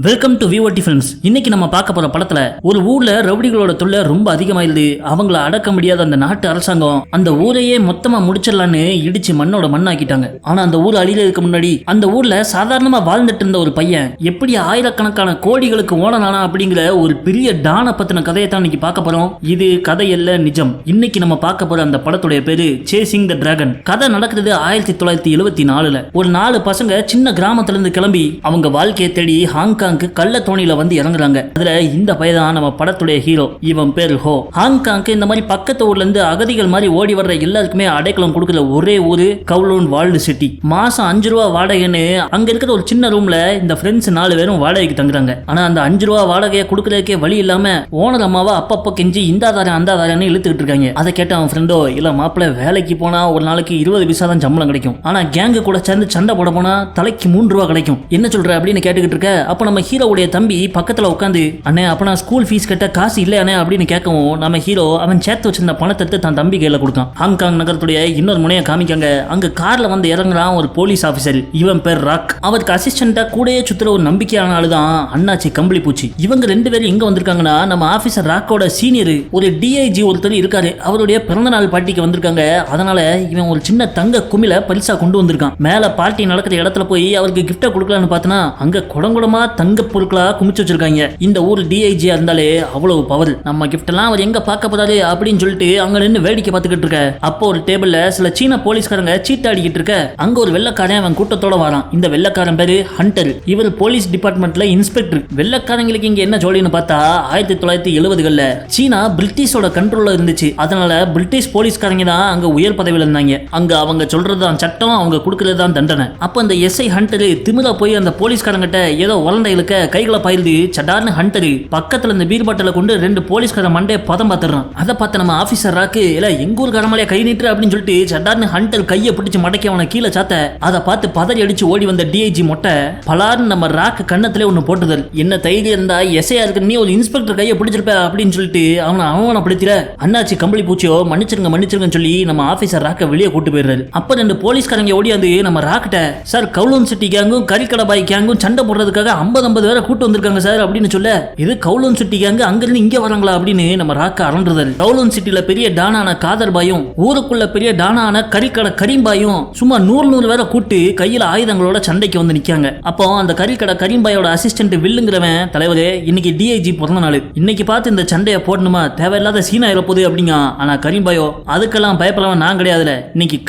Welcome to VOD films. இன்னைக்கு நம்ம பார்க்க போற படத்துல ஒரு ஊர்ல ரவுடிகளோட தொல்லை ரொம்ப அதிகமாயிருது. அவங்கள அடக்க முடியாத அந்த நாட்டு அரசாங்கம் அந்த ஊரையே மொத்தமா முடிச்சிடலான்னு இடிச்சு மண்ணோட மண்ணாக்கிட்டாங்க. ஆனா அந்த ஊர் அழியறதுக்கு முன்னாடி அந்த ஊர்ல சாதாரணமா வாழ்ந்துட்டு இருந்த ஒரு பையன் எப்படி ஆயிரக்கணக்கான கோடிகளுக்கு ஓனரானா அப்படிங்கிற ஒரு பெரிய டான பத்தின கதையை தான் இன்னைக்கு பார்க்க போறோம். இது கதையல்ல, நிஜம். இன்னைக்கு நம்ம பார்க்க போற அந்த படத்துடைய பேரு சேசிங் த டிராகன். கதை நடக்கிறது 1974. ஒரு 4 பசங்க சின்ன கிராமத்துல இருந்து கிளம்பி அவங்க வாழ்க்கையை தேடி ஹாங்காங் கள்ள தோணியில வந்து இறங்குறாங்க. அதுல இந்த பையன் நம்ம படத்துடைய ஹீரோ. இவன் பேர் ஹோ. ஹாங்காங்க்கு இந்த மாதிரி பக்கத்து ஊர்ல இருந்து அகதிகள் மாதிரி ஓடி வர்ற எல்லாருக்குமே அடைக்கலம் கொடுக்குற ஒரே ஊரு கவுலூன் வால்டு சிட்டி. மாசம் 5 ரூபா வாடகைன்னு அங்க இருக்கிற ஒரு சின்ன ரூம்ல இந்த ஃப்ரெண்ட்ஸ் 4 பேரும் வாடகைக்கு தங்குறாங்க. ஆனா அந்த 5 ரூபா வாடகையை கொடுக்கறதுக்கே வழி இல்லாம ஓனர் அம்மாவா அப்பப்போ கெஞ்சி இந்தாதாரன் அந்தாதாரன்னு இழுத்துக்கிட்டு இருக்காங்க. அதை கேட்ட அவன் ஃப்ரெண்டோ, இல்ல மாப்பிள்ள வேலைக்கு போனா ஒரு நாளைக்கு 20 பைசா தான் சம்பளம் கிடைக்கும், ஆனா கேங்கு கூட சேர்ந்து சண்டை போட போனா தலைக்கு 3 ரூபா கிடைக்கும், என்ன சொல்ற அப்படின்னு கேட்டுக்கிட்டு இருக்க. அப்ப நம்ம ஹீரோவுடைய தம்பி பக்கத்துல உட்காந்து, அண்ணே அப்ப நான் ஸ்கூல் ஃபீஸ் கட்ட காசு இல்லையானே அப்படின்னு கேட்கவும் நம்ம ஹீரோ அவன் சேர்த்து வச்சிருந்த பணத்தை தன் தம்பி கையில கொடுத்தான். ஹாங்காங் நகரத்துடைய இன்னொரு முனையை காமிக்காங்க. அங்க கார்ல வந்து இறங்குறான் ஒரு போலீஸ் ஆபீசர். இவன் பேர் ராக். அவருக்கு அசிஸ்டண்டா கூடயே சுத்துற ஒரு நம்பிக்கையான ஆளுதான் அண்ணாச்சி கம்பளி பூச்சி. இவங்க 2 பேரும் எங்க வந்திருக்காங்கன்னா, நம்ம ஆபீசர் ராக்கோட சீனியர் ஒரு டிஐஜி ஒருத்தர் இருக்காரு, அவருடைய பிறந்த நாள் பார்ட்டிக்கு வந்திருக்காங்க. அதனால இவன் ஒரு சின்ன தங்க குமிழ பரிசா கொண்டு வந்திருக்கான். மேல பார்ட்டி நடக்கிற இடத்துல போய் அவருக்கு கிஃப்ட கொடுக்கலான்னு பார்த்தனா அங்க குடங்குடமா தங்க பொருட்களா குமிச்சு வச்சிருக்காங்க. இந்த ஊர் டிஐஜியா இருந்தாலே அவ்வளவு பவர். நம்ம கிஃப்ட் எல்லாம் அவர் எங்க பார்க்க போறாரு அப்படின்னு சொல்லிட்டு அங்க நின்று வேடிக்கை பார்த்துக்கிட்டு இருக்க. அப்போ ஒரு டேபிள்ல சில சீன போலீஸ்காரங்க சீட்டாடிக்கிட்டு இருக்க. அங்க ஒரு வெள்ளக்காரன் அவன் கூட்டத்தோட வரான். இந்த வெள்ளக்காரன் பேரு ஹண்டர். இவர் போலீஸ் டிபார்ட்மெண்ட்ல இன்ஸ்பெக்டர். வெள்ளக்காரங்களுக்கு இங்க என்ன ஜோலின்னு பார்த்தா 1970களில் சீனா பிரிட்டிஷோட கண்ட்ரோல்ல இருந்துச்சு. அதனால பிரிட்டிஷ் போலீஸ்காரங்க தான் அங்க உயர் பதவியில் இருந்தாங்க. அங்க அவங்க சொல்றதுதான் சட்டம், அவங்க கொடுக்கறதுதான் தண்டனை. அப்ப அந்த எஸ்ஐ ஹண்டர் திமிரா போய் அந்த போலீஸ்காரங்கிட்ட ஏதோ உலண்டை இழுக்க கைகளை பாய்ந்து சடார்னு ஹண்டர் பக்கத்துல இந்த பீர் பாட்டில கொண்டு 2 போலீஸ்கார மண்டையை பதம் பார்த்துறான். அதை பார்த்த நம்ம ஆபீசர் ராக்கு, இல்ல எங்க ஊர் கடமலையா கை நீட்டு அப்படின்னு சொல்லிட்டு சடார்னு ஹண்டர் கையை பிடிச்சு மடக்கி அவனை கீழே சாத்த. அதை பார்த்து பதறி அடிச்சு ஓடி வந்த டிஐஜி மொட்டை பலார்னு நம்ம ராக்கு கண்ணத்திலே ஒன்னு போட்டுதல். என்ன தைரியம் இருந்தா எஸ்ஐயா இருக்கு, நீ ஒரு இன்ஸ்பெக்டர் கையை பிடிச்சிருப்ப அப்படின்னு சொல்லிட்டு அவனை அவமானப்படுத்திட. அண்ணாச்சி கம்பளி பூச்சியோ மன்னிச்சிருங்க மன்னிச்சிருங்கன்னு சொல்லி நம்ம ஆபீசர் ராக்க வெளியே கூட்டு போயிடுறாரு. அப்ப 2 போலீஸ்காரங்க ஓடியாந்து நம்ம ராக்கிட்ட, சார் கவுலூன் சிட்டி கேங்கும் கறிக்கடபாய் கேங்கும் சண்டை போடுறதுக்காக 50 பேரை கூட்டு வந்திருக்காங்க சார் அப்படின்னு சொல்ல, இது கவுலூன் சிட்டி கேங்கு அங்கிருந்து இங்க வராங்களா அப்படின்னு நம்ம ராக்க அரண்டுதல். கவுலூன் சிட்டில பெரிய டானான காதர்பாயும் ஊருக்குள்ள பெரிய டானான கறிக்கடை கரீம்பாயும் சும்மா 100 பேரை கூட்டு கையில ஆயுதங்களோட சண்டைக்கு வந்து நிக்காங்க. அப்போ அந்த கறிக்கடை கரீம்பாயோட அசிஸ்டன்ட் வில்லுங்கிறவன், தலைவரே இன்னைக்கு டிஐஜி பிறந்த நாள், இன்னைக்கு பார்த்து இந்த சண்டையை போடணுமா, தேவையில்லாத சீனா இருப்போது அப்படிங்க. ஆனா கரீம்பாயோ, அதுக்கெல்லாம் பயப்படவன் நான் கிடையாதுல, இன்னைக்கு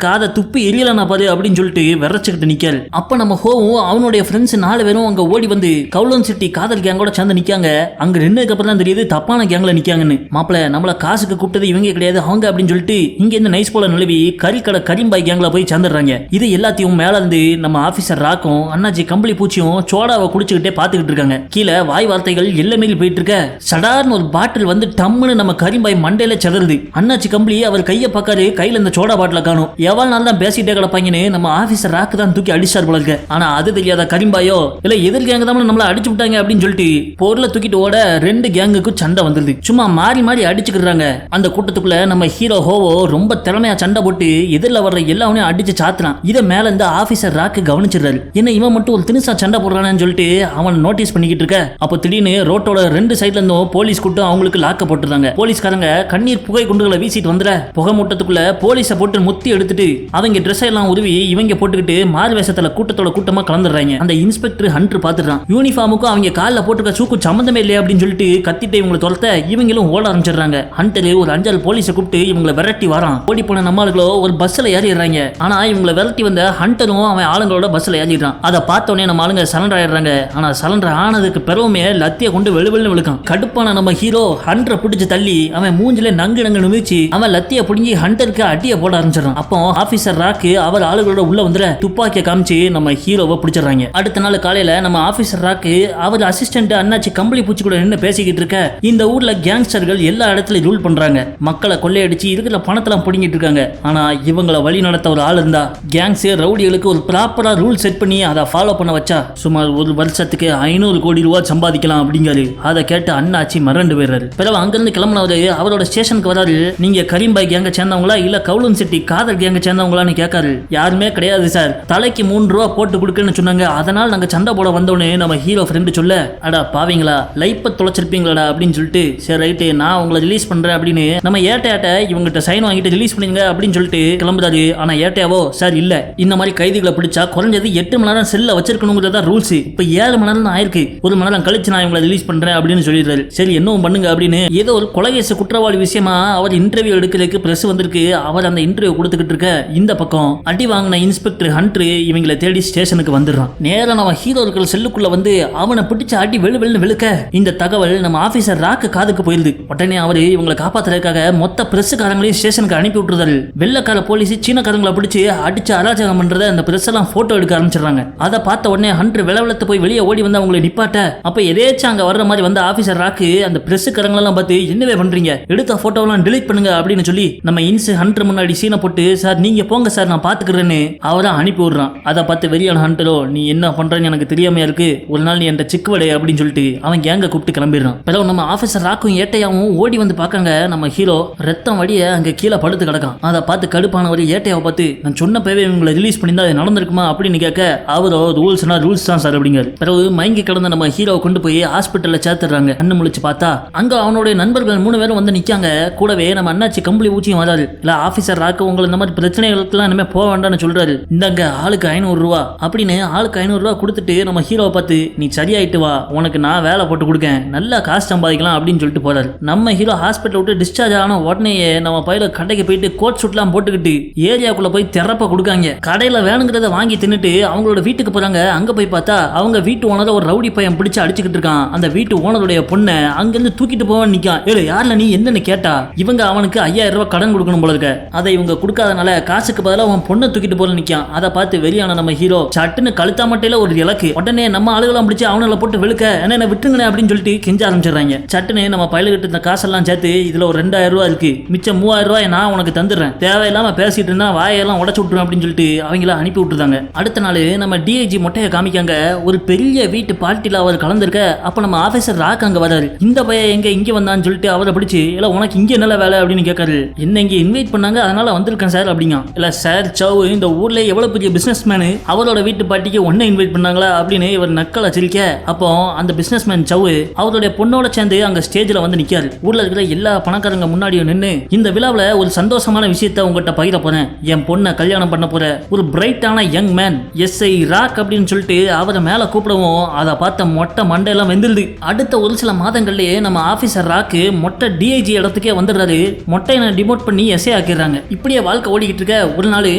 காதை துப்பி எரியலனா பாரு அப்படின்னு சொல்லிட்டு விரைச்சுக்கிட்டு நிக்காரு. அப்ப நம்ம ஹோவும் அவனுடைய ஃப்ரெண்ட்ஸ் 4 பேரும் அங்க ஓடி வந்து கவுலூன் சிட்டி காதல் கேங்கோட சேர்ந்து நிக்காங்க. அங்க நின்னதுக்கு அப்புறம் தான் தெரியுது தப்பான கேங்ல நிக்காங்கன்னு. மாப்பிள நம்மள காசுக்கு கூப்பிட்டது இவங்க கிடையாது அவங்க அப்படின்னு சொல்லிட்டு இங்க இருந்து நைஸ் போல நிலவி கறிக்கடை கரீம்பாய் கேங்ல போய் சேர்ந்துடுறாங்க. இது எல்லாத்தையும் மேல இருந்து நம்ம ஆபீசர் ராக்கும் அண்ணாச்சி கம்பளி பூச்சியும் சோடாவை குடிச்சுக்கிட்டே பாத்துக்கிட்டு இருக்காங்க. கீழே வாய் வார்த்தைகள் எல்லாமே போயிட்டு இருக்க. சடார்னு ஒரு பாட்டில் வந்து டம்முன்னு நம்ம கரீம்பாய் மண்டையில செதறுது. அண்ணாச்சி கம்பளி அவர் கையை பார்க்காரு, கையில இந்த சோடா பாட்டில காணும். எவ்வளவு நாள் தான் பேசிட்டே கிடப்பாங்கன்னு நம்ம ஆபீசர் ராக்கு தான் தூக்கி அடிச்சார் போல இருக்கு. ஆனா அது தெரியாத கரீம்பாயோ, இல்ல எதிர் கேங்க தான் நம்மள அடிச்சு விட்டாங்க அப்படின்னு சொல்லிட்டு பொருளை தூக்கிட்டு ஓட 2 கேங்குக்கும் சண்டை வந்துருது. சும்மா மாறி மாறி அடிச்சுக்கிறாங்க. அந்த கூட்டத்துக்குள்ள நம்ம ஹீரோ ஹோவோ ரொம்ப திறமையா சண்டை போட்டு எதிரில் வர்ற எல்லாவனையும் அடிச்சு சாத்துறான். இதை மேல இருந்து ஆபீசர் ராக்கு கவனிச்சிடுறாரு. என்ன இவன் மட்டும் ஒரு தினுசா சண்டை போடுறானு சொல்லிட்டு அவன் நோட்டீஸ் பண்ணிக்கிட்டு இருக்க. அப்போ திடீர்னு ரோட்டோட 2 சைட்ல இருந்தும் போலீஸ் கூட்டம் அவங்களுக்கு லாக்க போட்டுறாங்க. போலீஸ்காரங்க கண்ணீர் புகை குண்டுகளை வீசிட்டு வந்துற புகை மூட்டத்துக்குள்ள போலீஸை போட்டு முத்தி எடுத்துட்டு அவங்க ட்ரெஸ் எல்லாம் உருவி இவங்க போட்டுக்கிட்டு மாறு வேஷத்துல கூட்டத்தோட கூட்டமா கலந்துடுறாங்க. அந்த இன்ஸ்பெக்டர் ஹண்டர் பாத்துறான். யூனிஃபார்முக்கும் அவங்க காலில் போட்டுக்க சூக்கு சம்பந்தமே இல்லையா அப்படின்னு சொல்லிட்டு கத்திட்டு இவங்களை துரத்த இவங்களும் ஓட ஆரம்பிச்சிடுறாங்க. ஹண்டர் ஒரு 5 போலீஸை கூப்பிட்டு இவங்களை விரட்டி வரான். ஓடி போன நம்மளுங்களோ ஒரு பஸ்ல ஏறிடுறாங்க. ஆனா இவங்களை விரட்டி வந்த ஹண்டரும் அவன் ஆளுங்களோட பஸ்ல ஏறிடுறான். அதை பார்த்தோன்னே நம்ம ஆளுங்க சலண்டர் ஆயிடுறாங்க. ஆனா சலண்டர் ஆனதுக்கு பிறவுமே லத்திய கொண்டு வெளுவெளு விழுக்கான். கடுப்பான நம்ம ஹீரோ ஹண்டரை பிடிச்சு தள்ளி அவன் மூஞ்சில நங்கு நிமிச்சு அவன் லத்திய பிடிங்கி ஹண்டருக்கு அடிய போட ஆரம்பிச்சிடறான். அப்போ ஆபீசர் ராக்கு அவர் ஆளுகளோட உள்ள வந்துட துப்பாக்கிய காமிச்சு நம்ம ஹீரோவை பிடிச்சிடறாங்க. அடுத்த நாள் காலையில நம்ம ஆபீசர் ராக்கு அவர் அசிஸ்டன்ட் அண்ணாச்சி கம்பளி பூச்சி கூட நின்று பேசிக்கிட்டு இருக்க. இந்த ஊர்ல கேங்ஸ்டர்கள் எல்லா இடத்துலயும் ரூல் பண்றாங்க. மக்களை கொள்ளையடிச்சு இருக்கிற பணத்தெல்லாம் பிடிங்கிட்டு இருக்காங்க. ஆனா இவங்களை வழி நடத்த ஒரு ஆள் இருந்தா கேங்ஸ் ரவுடிகளுக்கு ஒரு ப்ராப்பரா ரூல் செட் பண்ணி அதை ஃபாலோ பண்ண வச்சா சுமார் ஒரு வருஷத்துக்கு 500 கோடி ரூபாய் சம்பாதிக்கலாம் அப்படிங்காரு. அதை கேட்டு அண்ணாச்சி மறந்து போயிடுறாரு. பிறகு அங்கிருந்து கிளம்பினவரு அவரோட ஸ்டேஷனுக்கு வராரு. நீங்க கரீம்பாய் கேங்க சேர்ந்தவங்களா இல்ல கவுலூன் சிட்டி காதல் கேங்க சேர்ந்தவங்களான்னு கேட்காரு. யாருமே கிடையாது சார், தலைக்கு 3 ரூபா போட்டு கொடுக்குன்னு சொன்னாங்க, அதனால நாங்க சண்டை போட வந்தோம் வந்துட்டோன்னு நம்ம ஹீரோ ஃப்ரெண்டு சொல்ல, அடா பாவீங்களா லைப்பை தொலைச்சிருப்பீங்களா அப்படின்னு சொல்லிட்டு, சரி ரைட்டு நான் உங்களை ரிலீஸ் பண்றேன் அப்படின்னு நம்ம ஏட்டையாட்ட இவங்ககிட்ட சைன் வாங்கிட்டு ரிலீஸ் பண்ணுங்க அப்படின்னு சொல்லிட்டு கிளம்புறாரு. ஆனா ஏட்டையாவோ சார் இல்ல, இந்த மாதிரி கைதிகளை பிடிச்சா குறைஞ்சது 8 மணி நேரம் செல்ல வச்சிருக்கணுங்கிறதா ரூல்ஸ். இப்ப 7 மணி நேரம் ஆயிருக்கு, 1 மணி நேரம் கழிச்சு நான் இவங்களை ரிலீஸ் பண்றேன் அப்படின்னு சொல்லிடுறாரு. சரி என்னவும் பண்ணுங்க அப்படின்னு ஏதோ ஒரு கொலைகேச குற்றவாளி விஷயமா அவர் இன்டர்வியூ எடுக்கிறதுக்கு பிரஸ் வந்திருக்கு. அவர் அந்த இன்டர்வியூ கொடுத்துக்கிட்டு இருக்க இந்த பக்கம் அடி வாங்கின இன்ஸ்பெக்டர் ஹண்டர் இவங்களை தேடி ஸ்டேஷனுக்கு வந்துடுறான். நேரம் நம்ம ஹீரோ இருக்கிற செல்லுக்குள்ள வந்து அவனை பிடிச்ச அடி வெளு வெளுன்னு வெளுக்க இந்த தகவல் நம்ம ஆபீசர் ராக்கு காதுக்கு போயிருது. உடனே அவரு இவங்களை காப்பாத்துறதுக்காக மொத்த பிரஸ்காரங்களையும் ஸ்டேஷனுக்கு அனுப்பி விட்டுறாரு. வெள்ளக்கார போலீஸ் சீனக்காரங்களை பிடிச்சி அடிச்சு அராஜகம் பண்றத அந்த பிரஸ் எல்லாம் போட்டோ எடுக்க ஆரம்பிச்சிடறாங்க. அதை பார்த்த உடனே ஹண்டர் விளவலத்து போய் வெளியே ஓடி வந்து அவங்களை நிப்பாட்ட, அப்ப எதேச்சும் அங்க வர்ற மாதிரி வந்த ஆபீசர் ராக்கு அந்த பிரஸ்காரங்களெல்லாம் பார்த்து என்னவே பண்றீங்க, எடுத்த போட்டோவெல்லாம் டெலீட் பண்ணுங்க அப்படின்னு சொல்லி நம்ம இன்ஸ் ஹண்டர் முன்னாடி சீனை போட்டு, சார் நீங்க போங்க சார் நான் பாத்துக்கிறேன்னு அவரை அனுப்பி விடுறான். அதை பார்த்து வெளியான ஹண்டரோ, நீ என்ன பண்றேன்னு எனக்கு தெரியாம இருக்கு, ஒரு நாள் நீ என் சிக்குவடை அப்படின்னு சொல்லிட்டு அவன் கேங்க கூப்பிட்டு கிளம்பிடுறான். பிறகு நம்ம ஆபீசர் ராக்கும் ஏட்டையாவும் ஓடி வந்து பார்க்காங்க. நம்ம ஹீரோ ரத்தம் வடிய அங்க கீழே படுத்து கிடக்கான். அதை பார்த்து கடுப்பானவர் ஏட்டையாவை பார்த்து, நான் சொன்ன பேவே இவங்களை ரிலீஸ் பண்ணி தான் நடந்திருக்குமா அப்படின்னு கேட்க, அவரோ ரூல்ஸ்னா ரூல்ஸ் தான் சார் அப்படிங்கிறாரு. பிறகு மயங்கி கிடந்த நம்ம ஹீரோவை கொண்டு போய் ஹாஸ்பிட்டல்ல சேர்த்துறாங்க. கண்ணு முழிச்சு பார்த்தா அங்க அவனுடைய நண்பர்கள் 3 பேரும் வந்து நிக்காங்க. கூடவே நம்ம அண்ணாச்சி கம்பளி ஊச்சியும் வராரு. இல்ல ஆபீசர் ராக்கு உங்களை இந்த மாதிரி பிரச்சனைகளுக்கெல்லாம் இனிமே போக வேண்டாம்னு சொல்றாரு. இந்தாங்க ஆளுக்கு 500 ரூபா அப்படின்னு ஆளுக்கு 500 ரூபா கொடுத்துட்டு நம்ம ஹீரோவை பார்த்து, நீ சரியாயிட்டு வா, உனக்கு நான் வேலை போட்டு கொடுக்கேன், நல்லா காசு சம்பாதிக்கலாம் அப்படின்னு சொல்லிட்டு போறாரு. நம்ம ஹீரோ ஹாஸ்பிட்டல் விட்டு டிஸ்சார்ஜ் ஆன உடனே நம்ம பையில கடைக்கு போயிட்டு கோட் சூட்லாம் போட்டுக்கிட்டு ஏரியாக்குள்ள போய் திறப்ப கொடுக்காங்க. கடையில வேணுங்கிறத வாங்கி தின்னுட்டு அவங்களோட வீட்டுக்கு போறாங்க. அங்க போய் பார்த்தா அவங்க வீட்டு ஓனரை ஒரு ரவுடி பையன் பிடிச்சு அடிச்சுக்கிட்டு இருக்கான். அந்த வீட்டு ஓனருடைய பொண்ணை அங்கிருந்து தூக்கிட்டு போவான்னு நிக்கான். ஏழு யாருல நீ என்னன்னு கேட்டா, இவங்க அவனுக்கு 5000 ரூபாய் கடன் கொடுக்கணும் போல இருக்க, அதை இவங்க கொடுக்காதனால காசுக்கு பதிலாக அவன் பொண்ணை தூக்கிட்டு போல நிக்கான். அதை பார்த்து வெளியான நம்ம ஹீரோ சட்டுன்னு கழுத்தா மட்டையில ஒரு இலக்கு. உடனே நம்ம ஆளுகளாம் பிடிச்சி அவனால போட்டு வெளுக்க, என்ன விட்டுருங்க அப்படின்னு சொல்லிட்டு கெஞ்ச ஆரம்பிச்சிடறாங்க. சட்டுன்னு நம்ம பயிலுகிட்டு இந்த காசெல்லாம் சேர்த்து இதுல ஒரு 2000 ரூபாய் இருக்கு, மிச்சம் 3000 ரூபாய் நான் உனக்கு தந்துடுறேன், தேவையில்லாம பேசிட்டு இருந்தா வாயெல்லாம் உடச்சு விட்டுரும் அப்படின்னு சொல்லிட்டு அவங்கள அனுப்பி விட்டுருந்தாங்க. அடுத்த நாள் நம்ம டிஐஜி மொட்டையை காமிக்காங்க. ஒரு பெரிய வீட்டு பார்ட்டில அவர் கலந்துருக்க. அப்ப நம்ம ஆபீசர் ராக் அங்க வராரு. இந்த பையன் எங்க இங்க வந்தான்னு சொல்லிட்டு அவரை பிடிச்சி, இல்ல உனக்கு இங்க நல்ல வேலை அப்படின்னு கேட்காரு. என்ன இங்க இன்வைட் பண்ணாங்க அதனால வந்திருக்கேன் சார் அப்படிங்க. இல்ல சார் சவு இந்த ஊர்ல எவ்வளவு பெரிய பிசினஸ் மேனு, அவரோட வீட்டு பார்ட்டிக்கு ஒன்ன இன்வைட் பண்ணாங்களா அப்படின்னு இவர் நக்கலை சிரிக்க, அப்போ அந்த பிசினஸ் மேன் சவு அவருடைய பொண்ணோட சேர்ந்து அங்க ஸ்டேஜ்ல வந்து நிக்காரு. ஊர்ல இருக்கிற எல்லா பணக்காரங்க முன்னாடியும் நின்று, இந்த விழாவில் ஒரு சந்தோஷமான விஷயத்தை உங்ககிட்ட பகிர போறேன், என் பொண்ணை கல்யாணம் பண்ண போற ஒரு பிரைட்டான யங் மேன் எஸ்ஐ ராக் அப்படின்னு சொல்லிட்டு அவரை மேல கூப்பிடவும் அதை பார்த்த மொட்டை மண்டையெல்லாம் வெந்துருது. அடுத்த ஒரு சில மாதங்கள்லயே நம்ம ஆபீசர் ராக்கு மொட்டை டிஐஜி இடத்துக்கே வந்துடுறாரு. மொட்டையை டிமோட் பண்ணி எஸ்ஐ ஆக்கிடுறாங்க. இப்படியே வாழ்க்கை ஓடிக்கிட்டு இருக்க ஒரு நாள்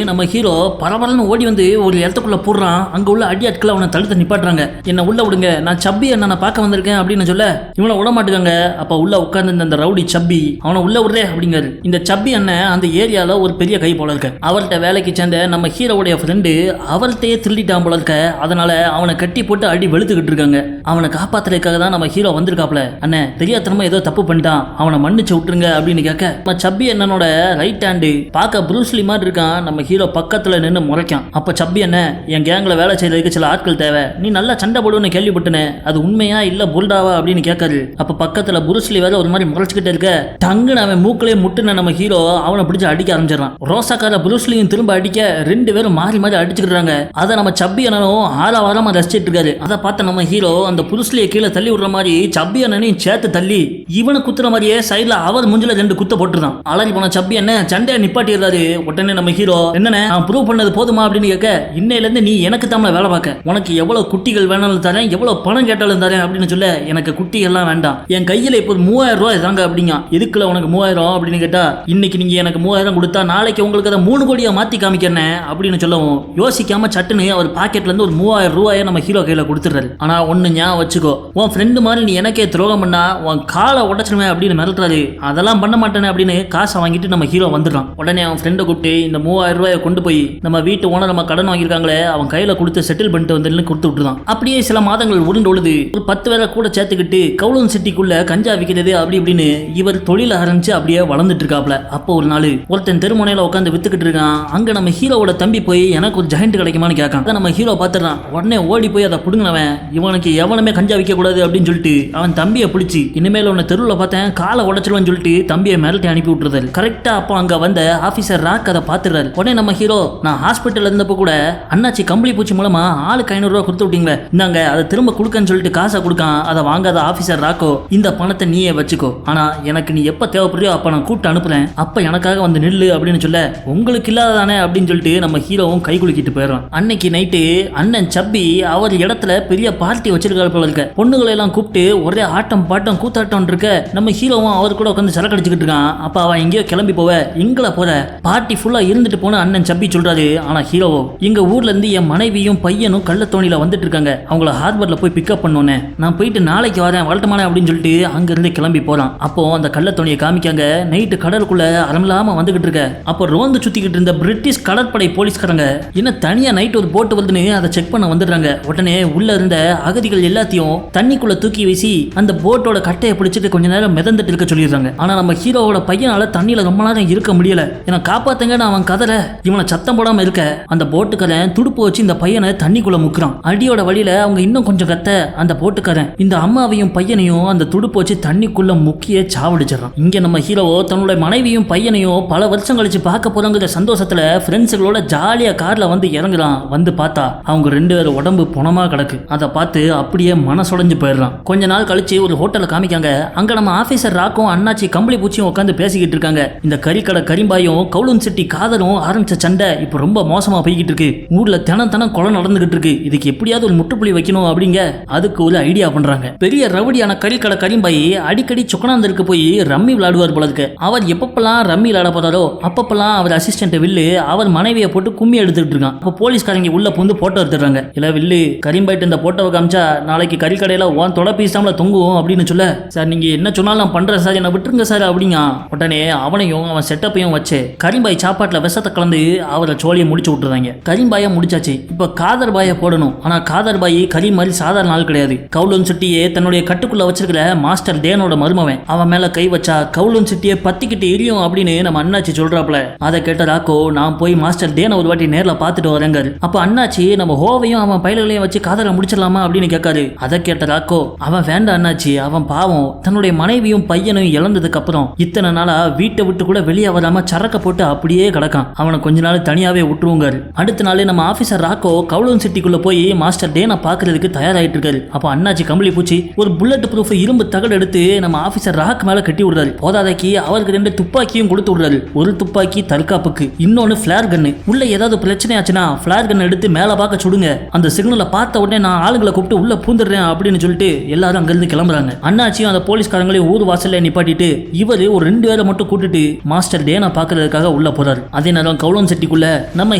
நம்ம ஹீரோ பரபரன்னு ஓடி வந்து ஒரு இடத்துக்குள்ள போடுறான். அங்க உள்ள அடியாட்களை அவனை தடுத்து நிப்பாட்டுறாங்க. என்ன உள்ள விடுங்க, நான் சப்பி அண்ணனை பார்க்க வந்திருக்கேன் அப்படின்னு சொல்ல, இவனை விட மாட்டுக்காங்க. அப்ப உள்ள உட்கார்ந்து அந்த ரவுடி சப்பி அவனை உள்ள விடுறே அப்படிங்காரு. இந்த சப்பி அண்ணன் அந்த ஏரியால ஒரு பெரிய கை போல இருக்க. அவர்கிட்ட வேலைக்கு சேர்ந்த நம்ம ஹீரோவுடைய ஃப்ரெண்டு அவர்கிட்டயே திருடிட்டான் போல இருக்க. அதனால அவனை கட்டி போட்டு அடி வெளுத்துக்கிட்டு இருக்காங்க. அவனை காப்பாத்துறதுக்காக தான் நம்ம ஹீரோ வந்திருக்காப்ல. அண்ணன் தெரியாதனமா ஏதோ தப்பு பண்ணிட்டான், அவனை மன்னிச்சு விட்டுருங்க அப்படின்னு கேட்க, நம்ம சப்பி அண்ணனோட ரைட் ஹேண்டு பார்க்க ப்ரூஸ்லி மாதிரி இருக்கான். நம்ம ஹீரோ பக்கத்துல நின்று முறைக்கான். அப்ப சப்பி அண்ணன், என் கேங்ல வேலை செய்யறதுக்கு சில ஆட்கள் தேவை, நீ நல்லா சண்டை போடுன்னு கேள்விப்பட்டனே, அது உண்மையா இல்ல புல்டாவா அப்படின்னு கேட்காரு. அப்ப பக்கத்துல புருஸ்லி வேற ஒரு மாதிரி முறைச்சுக்கிட்டே இருக்க, டங்குன்னு அவன் மூக்கிலே முட்டுன நம்ம ஹீரோ அவனை பிடிச்சு அடிக்க ஆரம்பிச்சிடறான். ரோசாக்கார புருஸ்லியும் திரும்ப அடிக்க 2 பேரும் மாறி மாறி அடிச்சுக்கிட்டாங்க. அதை நம்ம சப்பி அண்ணனும் ஆறாவாரமா ரசிச்சிட்டு இருக்காரு. அதை பார்த்த நம்ம ஹீரோ அந்த புருஸ்லியை கீழே தள்ளி விடுற மாதிரி சப்பி அண்ணனையும் சேர்த்து தள்ளி இவனை குத்துற மாதிரியே சைட்ல அவர் முஞ்சில 2 குத்த போட்டுருந்தான். அலறி போன சப்பி அண்ணன் சண்டையை நிப்பாட்டிடுறாரு. உடனே நம்ம ஹீரோ, என்னன்னு நான் ப்ரூவ் பண்ணது போதுமா அப்படின்னு கேட்க, இன்னையில இருந்து நீ எனக்கு தாமல வேலை பார்க்க, உனக்கு எவ்வளவு குட்டிகள் வேணாலும் தரேன், எவ்வளவு பணம் கேட்டாலும் தரேன் அப்படின்னு சொல்ல, எனக்கு குட்டி எல்லாம் வேண்டாம், என் கையில இப்போ 3000 ரூபாய் தாங்க அப்படிங்க. எதுக்குல உனக்கு 3000 அப்படின்னு கேட்டா, இன்னைக்கு நீங்க எனக்கு 3000 கொடுத்தா நாளைக்கு உங்களுக்கு அதை 3 கோடியா மாத்தி காமிக்கிறேன் அப்படின்னு சொல்லவும், யோசிக்காம சட்டுன்னு அவர் பாக்கெட்ல இருந்து ஒரு 3000 ரூபாயை நம்ம ஹீரோ கையில கொடுத்துறாரு. ஆனா ஒண்ணு ஞாபகம் வச்சுக்கோ, உன் ஃப்ரெண்டு மாதிரி நீ எனக்கே துரோகம் பண்ணா உன் காலை உடச்சிருவேன் அப்படின்னு மிரட்டுறாரு. அதெல்லாம் பண்ண மாட்டேன்னு அப்படின்னு காசை வாங்கிட்டு நம்ம ஹீரோ வந்துடுறான். உடனே அவன் ஃப்ரெண்டை கூப்பிட்டு இந்த 3000 ரூபாயை கொண்டு போய் நம்ம வீட்டு ஓனர் நம்ம கடன் வாங்கியிருக்காங்களே அவன் கையில கொடுத்து செட்டில் பண்ணிட்டு வந்து கொடுத்து விட்டுருதான். அப்படியே சில மாதங்கள் உருண்டு உழுது ஒரு 10 பேரை கூட சேர்த்துக்கிட்டு கவுலன் சிட்டிக்குள்ள கஞ்சா விற்கிறது அப்படி இப்படின்னு இவர் தொழில் ஆரம்பிச்சு அப்படியே வளர்ந்துட்டு இருக்காப்ல. அப்போ ஒரு நாள் ஒருத்தன் தெருமுனையில உட்காந்து வித்துக்கிட்டு இருக்கான். அங்க நம்ம ஹீரோவோட தம்பி போய் எனக்கு ஒரு ஜாயிண்ட் கிடைக்குமான்னு கேட்கான். நம்ம ஹீரோ பார்த்துறான். உடனே ஓடி போய் அதை புடுங்கினவன், இவனுக்கு எவனுமே கஞ்சா விற்க கூடாது அப்படின்னு சொல்லிட்டு அவன் தம்பியை பிடிச்சி, இனிமேல் உன்னை தெருவில் பார்த்தேன் காலை உடச்சிருவான்னு சொல்லிட்டு தம்பியை மிரட்டி அனுப்பி விட்டுறாரு. கரெக்டா அப்போ அங்க வந்த ஆபீசர் ராக் அதை பார்த்துறாரு. உடனே நம்ம ஹீரோ, நான் ஹாஸ்பிட்டல் இருந்தப்போ கூட அண்ணாச்சி கம்பளி பூச்சி மூலமா ஆளுக்கு 500 ரூபாய் கொடுத்து விட்டீங்க, கொடுத்தீங்களே இந்தாங்க அதை திரும்ப கொடுக்கன்னு சொல்லிட்டு காசை கொடுக்கான். அதை வாங்காத ஆபீசர் ராக்கோ இந்த பணத்தை நீயே வச்சுக்கோ, ஆனா எனக்கு நீ எப்ப தேவைப்படுறியோ அப்ப நான் கூப்பிட்டு அனுப்புறேன், அப்ப எனக்காக வந்து நில்லு அப்படின்னு சொல்ல உங்களுக்கு இல்லாதானே அப்படின்னு சொல்லிட்டு நம்ம ஹீரோவும் கை குலுக்கிட்டு போயிடும். அன்னைக்கு நைட்டு அண்ணன் சப்பி அவர் இடத்துல பெரிய பார்ட்டி வச்சிருக்காரு போல இருக்க. பொண்ணுகளை எல்லாம் கூப்பிட்டு ஒரே ஆட்டம் பாட்டம் கூத்தாட்டம் இருக்க. நம்ம ஹீரோவும் அவர் கூட உட்காந்து சரக்கு அடிச்சுக்கிட்டு இருக்கான். அப்ப அவன் எங்கேயோ கிளம்பி போவ எங்களை போற பார்ட்டி ஃபுல்லா இருந்துட்டு போன அண்ணன் சப்பி சொல்றாரு. ஆனா ஹீரோவோ எங்க ஊர்ல இருந்து என் மனைவியும் பையனும் கள்ளத்தோணியில வந்துட்டு இருக்காங்க, அவங்கள ஹார்பர்ல போய் பிக்கப் பண்ணோன்னு நான் போயிட்டு நாளைக்கு வரேன் வரட்டுமானே அப்படின்னு சொல்லிட்டு அங்க இருந்து கிளம்பி போறான். அப்போ அந்த கள்ளத்தோணியை காமிக்காங்க. நைட்டு கடலுக்குள்ள அரமில்லாம வந்துகிட்டு இருக்க. அப்போ ரோந்து சுத்திக்கிட்டு இருந்த பிரிட்டிஷ் கடற்படை போலீஸ்காரங்க என்ன தனியா நைட் ஒரு போட்டு வருதுன்னு அதை செக் பண்ண வந்துடுறாங்க. உடனே உள்ள இருந்த அகதிகள் எல்லாத்தையும் தண்ணிக்குள்ள தூக்கி வீசி அந்த போட்டோட கட்டையை பிடிச்சிட்டு கொஞ்ச நேரம் மிதந்துட்டு இருக்க சொல்லிடுறாங்க. ஆனா நம்ம ஹீரோவோட பையனால தண்ணியில ரொம்ப நேரம் இருக்க முடியல. ஏன்னா காப்பாத்துங்கன்னு அவன் கதற இவனை சத்தம் போடாம இருக்க அந்த போட்டுக்காரன் துடுப்பு வச்சு இந்த பையனை தண்ணிக்குள்ள முக்குறான். அடியோட வழியில அவங்க இன்னும் கொஞ்சம் கத்த அந்த போட்டுக்காரன் இந்த அம்மாவையும் பையனையும் அந்த துடுப்பு வச்சு தண்ணிக்குள்ள முக்கிய சாவடிச்சிடறான். இங்க நம்ம ஹீரோவோ தன்னுடைய மனைவியும் பையனையும் பல வருஷம் கழிச்சு பார்க்க போறாங்கிற சந்தோஷத்துல ஃப்ரெண்ட்ஸுகளோட ஜாலியா கார்ல வந்து இறங்குறான். வந்து பார்த்தா அவங்க ரெண்டு பேரும் உடம்பு புணமா கிடக்கு. அதை பார்த்து அப்படியே மனசுடைஞ்சு போயிடுறான். கொஞ்ச நாள் கழிச்சு ஒரு ஹோட்டலை காமிக்காங்க. அங்க நம்ம ஆபீசர் ராக்கும் அண்ணாச்சி கம்பளி பூச்சியும் உட்காந்து பேசிக்கிட்டு இருக்காங்க. இந்த கறிக்கடை கரிம்பாயும் கவுலன் சிட்டி காதலும் ஆரம்பிச்ச சண்டை இப்ப ரொம்ப மோசமா போய்கிட்டு இருக்கு. ஊர்ல தினம் கொலை நடந்துகிட்டு இருக்கு. இதுக்கு எப்படியாவது ஒரு முற்றுப்புள்ளி வைக்கணும் அப்படிங்க அதுக்கு ஒரு ஐடியா பண்றாங்க. பெரிய ரவுடியான கறிக்கடை கரிம்பாய் அடிக்கடி சொக்கனாந்தருக்கு போய் ரம்மி விளையாடுவார் போல இருக்கு. அவர் எப்பப்பெல்லாம் ரம்மி விளையாட போறாரோ அப்பப்பெல்லாம் அவர் அசிஸ்டன்ட் வில்லு அவர் மனைவியை போட்டு கும்மி எடுத்துட்டு இருக்கான். அப்போ போலீஸ்காரங்க உள்ள புந்து போட்டோ எடுத்துறாங்க. இல்ல வில்லு கரிம்பாய்ட்டு இந்த போட்டோவை காமிச்சா நாளைக்கு கறிக்கடையில ஓன் தொட பீசாமல தொங்குவோம் அப்படின்னு சொல்ல சார் நீங்க என்ன சொன்னாலும் நான் பண்றேன் சார் என்ன விட்டுருங்க சார் அப்படிங்க. உடனே அவனையும் அவன் செட்டப்பையும் வச்சு கரிம்பாய் சாப்பாட்டுல விஷத்தை கலந்து அவரை சோழியை முடிச்சு விட்டுறாங்க. கரிம்பாயை முடிச்சாச்சு. இப்ப காதர் பாயை போடணும். ஆனா காதர் பாய் கரி மாதிரி சாதாரண ஆள் கிடையாது. கவுலன் சிட்டியே தன்னுடைய கட்டுக்குள்ள வச்சிருக்கிற மாஸ்டர் டேனோட மருமவன். அவன் மேல கை வச்சா கவுலன் சிட்டியை பத்திக்கிட்டு எரியும் அப்படின்னு நம்ம அண்ணாச்சி சொல்றாப்ல. அதை கேட்ட ராக்கோ நான் போய் மாஸ்டர் டேனை ஒரு வாட்டி நேர்ல பாத்துட்டு வரேங்க. அப்ப அண்ணாச்சி நம்ம ஹோவையும் அவன் பயிர்களையும் வச்சு காதலை முடிச்சிடலாமா அப்படின்னு கேட்காரு. அதை கேட்ட ராக்கோ அவன் வேண்டாம் அண்ணாச்சி, அவன் பாவம் தன்னுடைய மனைவியும் பையனும் இழந்ததுக்கு அப்புறம் இத்தனை நாளா வீட்டை விட்டு கூட வெளியே வராம சரக்க போட்டு அப்படியே கிடக்கான். அவனை கொஞ்ச நாள் தனியாவே விட்டுருவாங்க. அடுத்த நாளே நம்ம ஆபீசர் ராக்கோ கவுலன் சிட்டிக்குள்ள போய் மாஸ்டர் டேனை பாக்குறதுக்கு தயாராயிட்டு இருக்காரு. அப்ப அண்ணாச்சி கம்பளி பூச்சி ஒரு புல்லட் ப்ரூஃப் இரும்பு தகடு எடுத்து நம்ம ஆபீசர் ராக் மேல கட்டி விடுறாரு. போதாதைக்கு அவருக்கு 2 துப்பாக்கியும் கொடுத்து விடுறாரு. ஒரு துப்பாக்கி தற்காப்புக்கு, இன்னொன்னு பிளேர் கன்னு. உள்ள ஏதாவது பிரச்சனை ஆச்சுன்னா பிளேர் கன் எடுத்து மேல பார்க்க சுடுங்க. அந்த சிக்னலை பார்த்த உடனே நான் ஆளுங்களை கூப்பிட்டு உள்ள பூந்துடுறேன் அப்படின்னு சொல்லிட்டு எல்லாரும் அங்கிருந்து கிளம்புறாங்க. அண்ணாச்சியும் அந்த போலீஸ்காரங்களையும் ஊர் வாசல்ல நிப்பாட்டிட்டு இவரு ஒரு 2 பேரை மட்டும் கூட்டிட்டு மாஸ்டர் டேனை பாக்குறதுக்காக உள்ள போறாரு. அதே நேரம் கவுலன் சிட்டிக்குள்ள நம்ம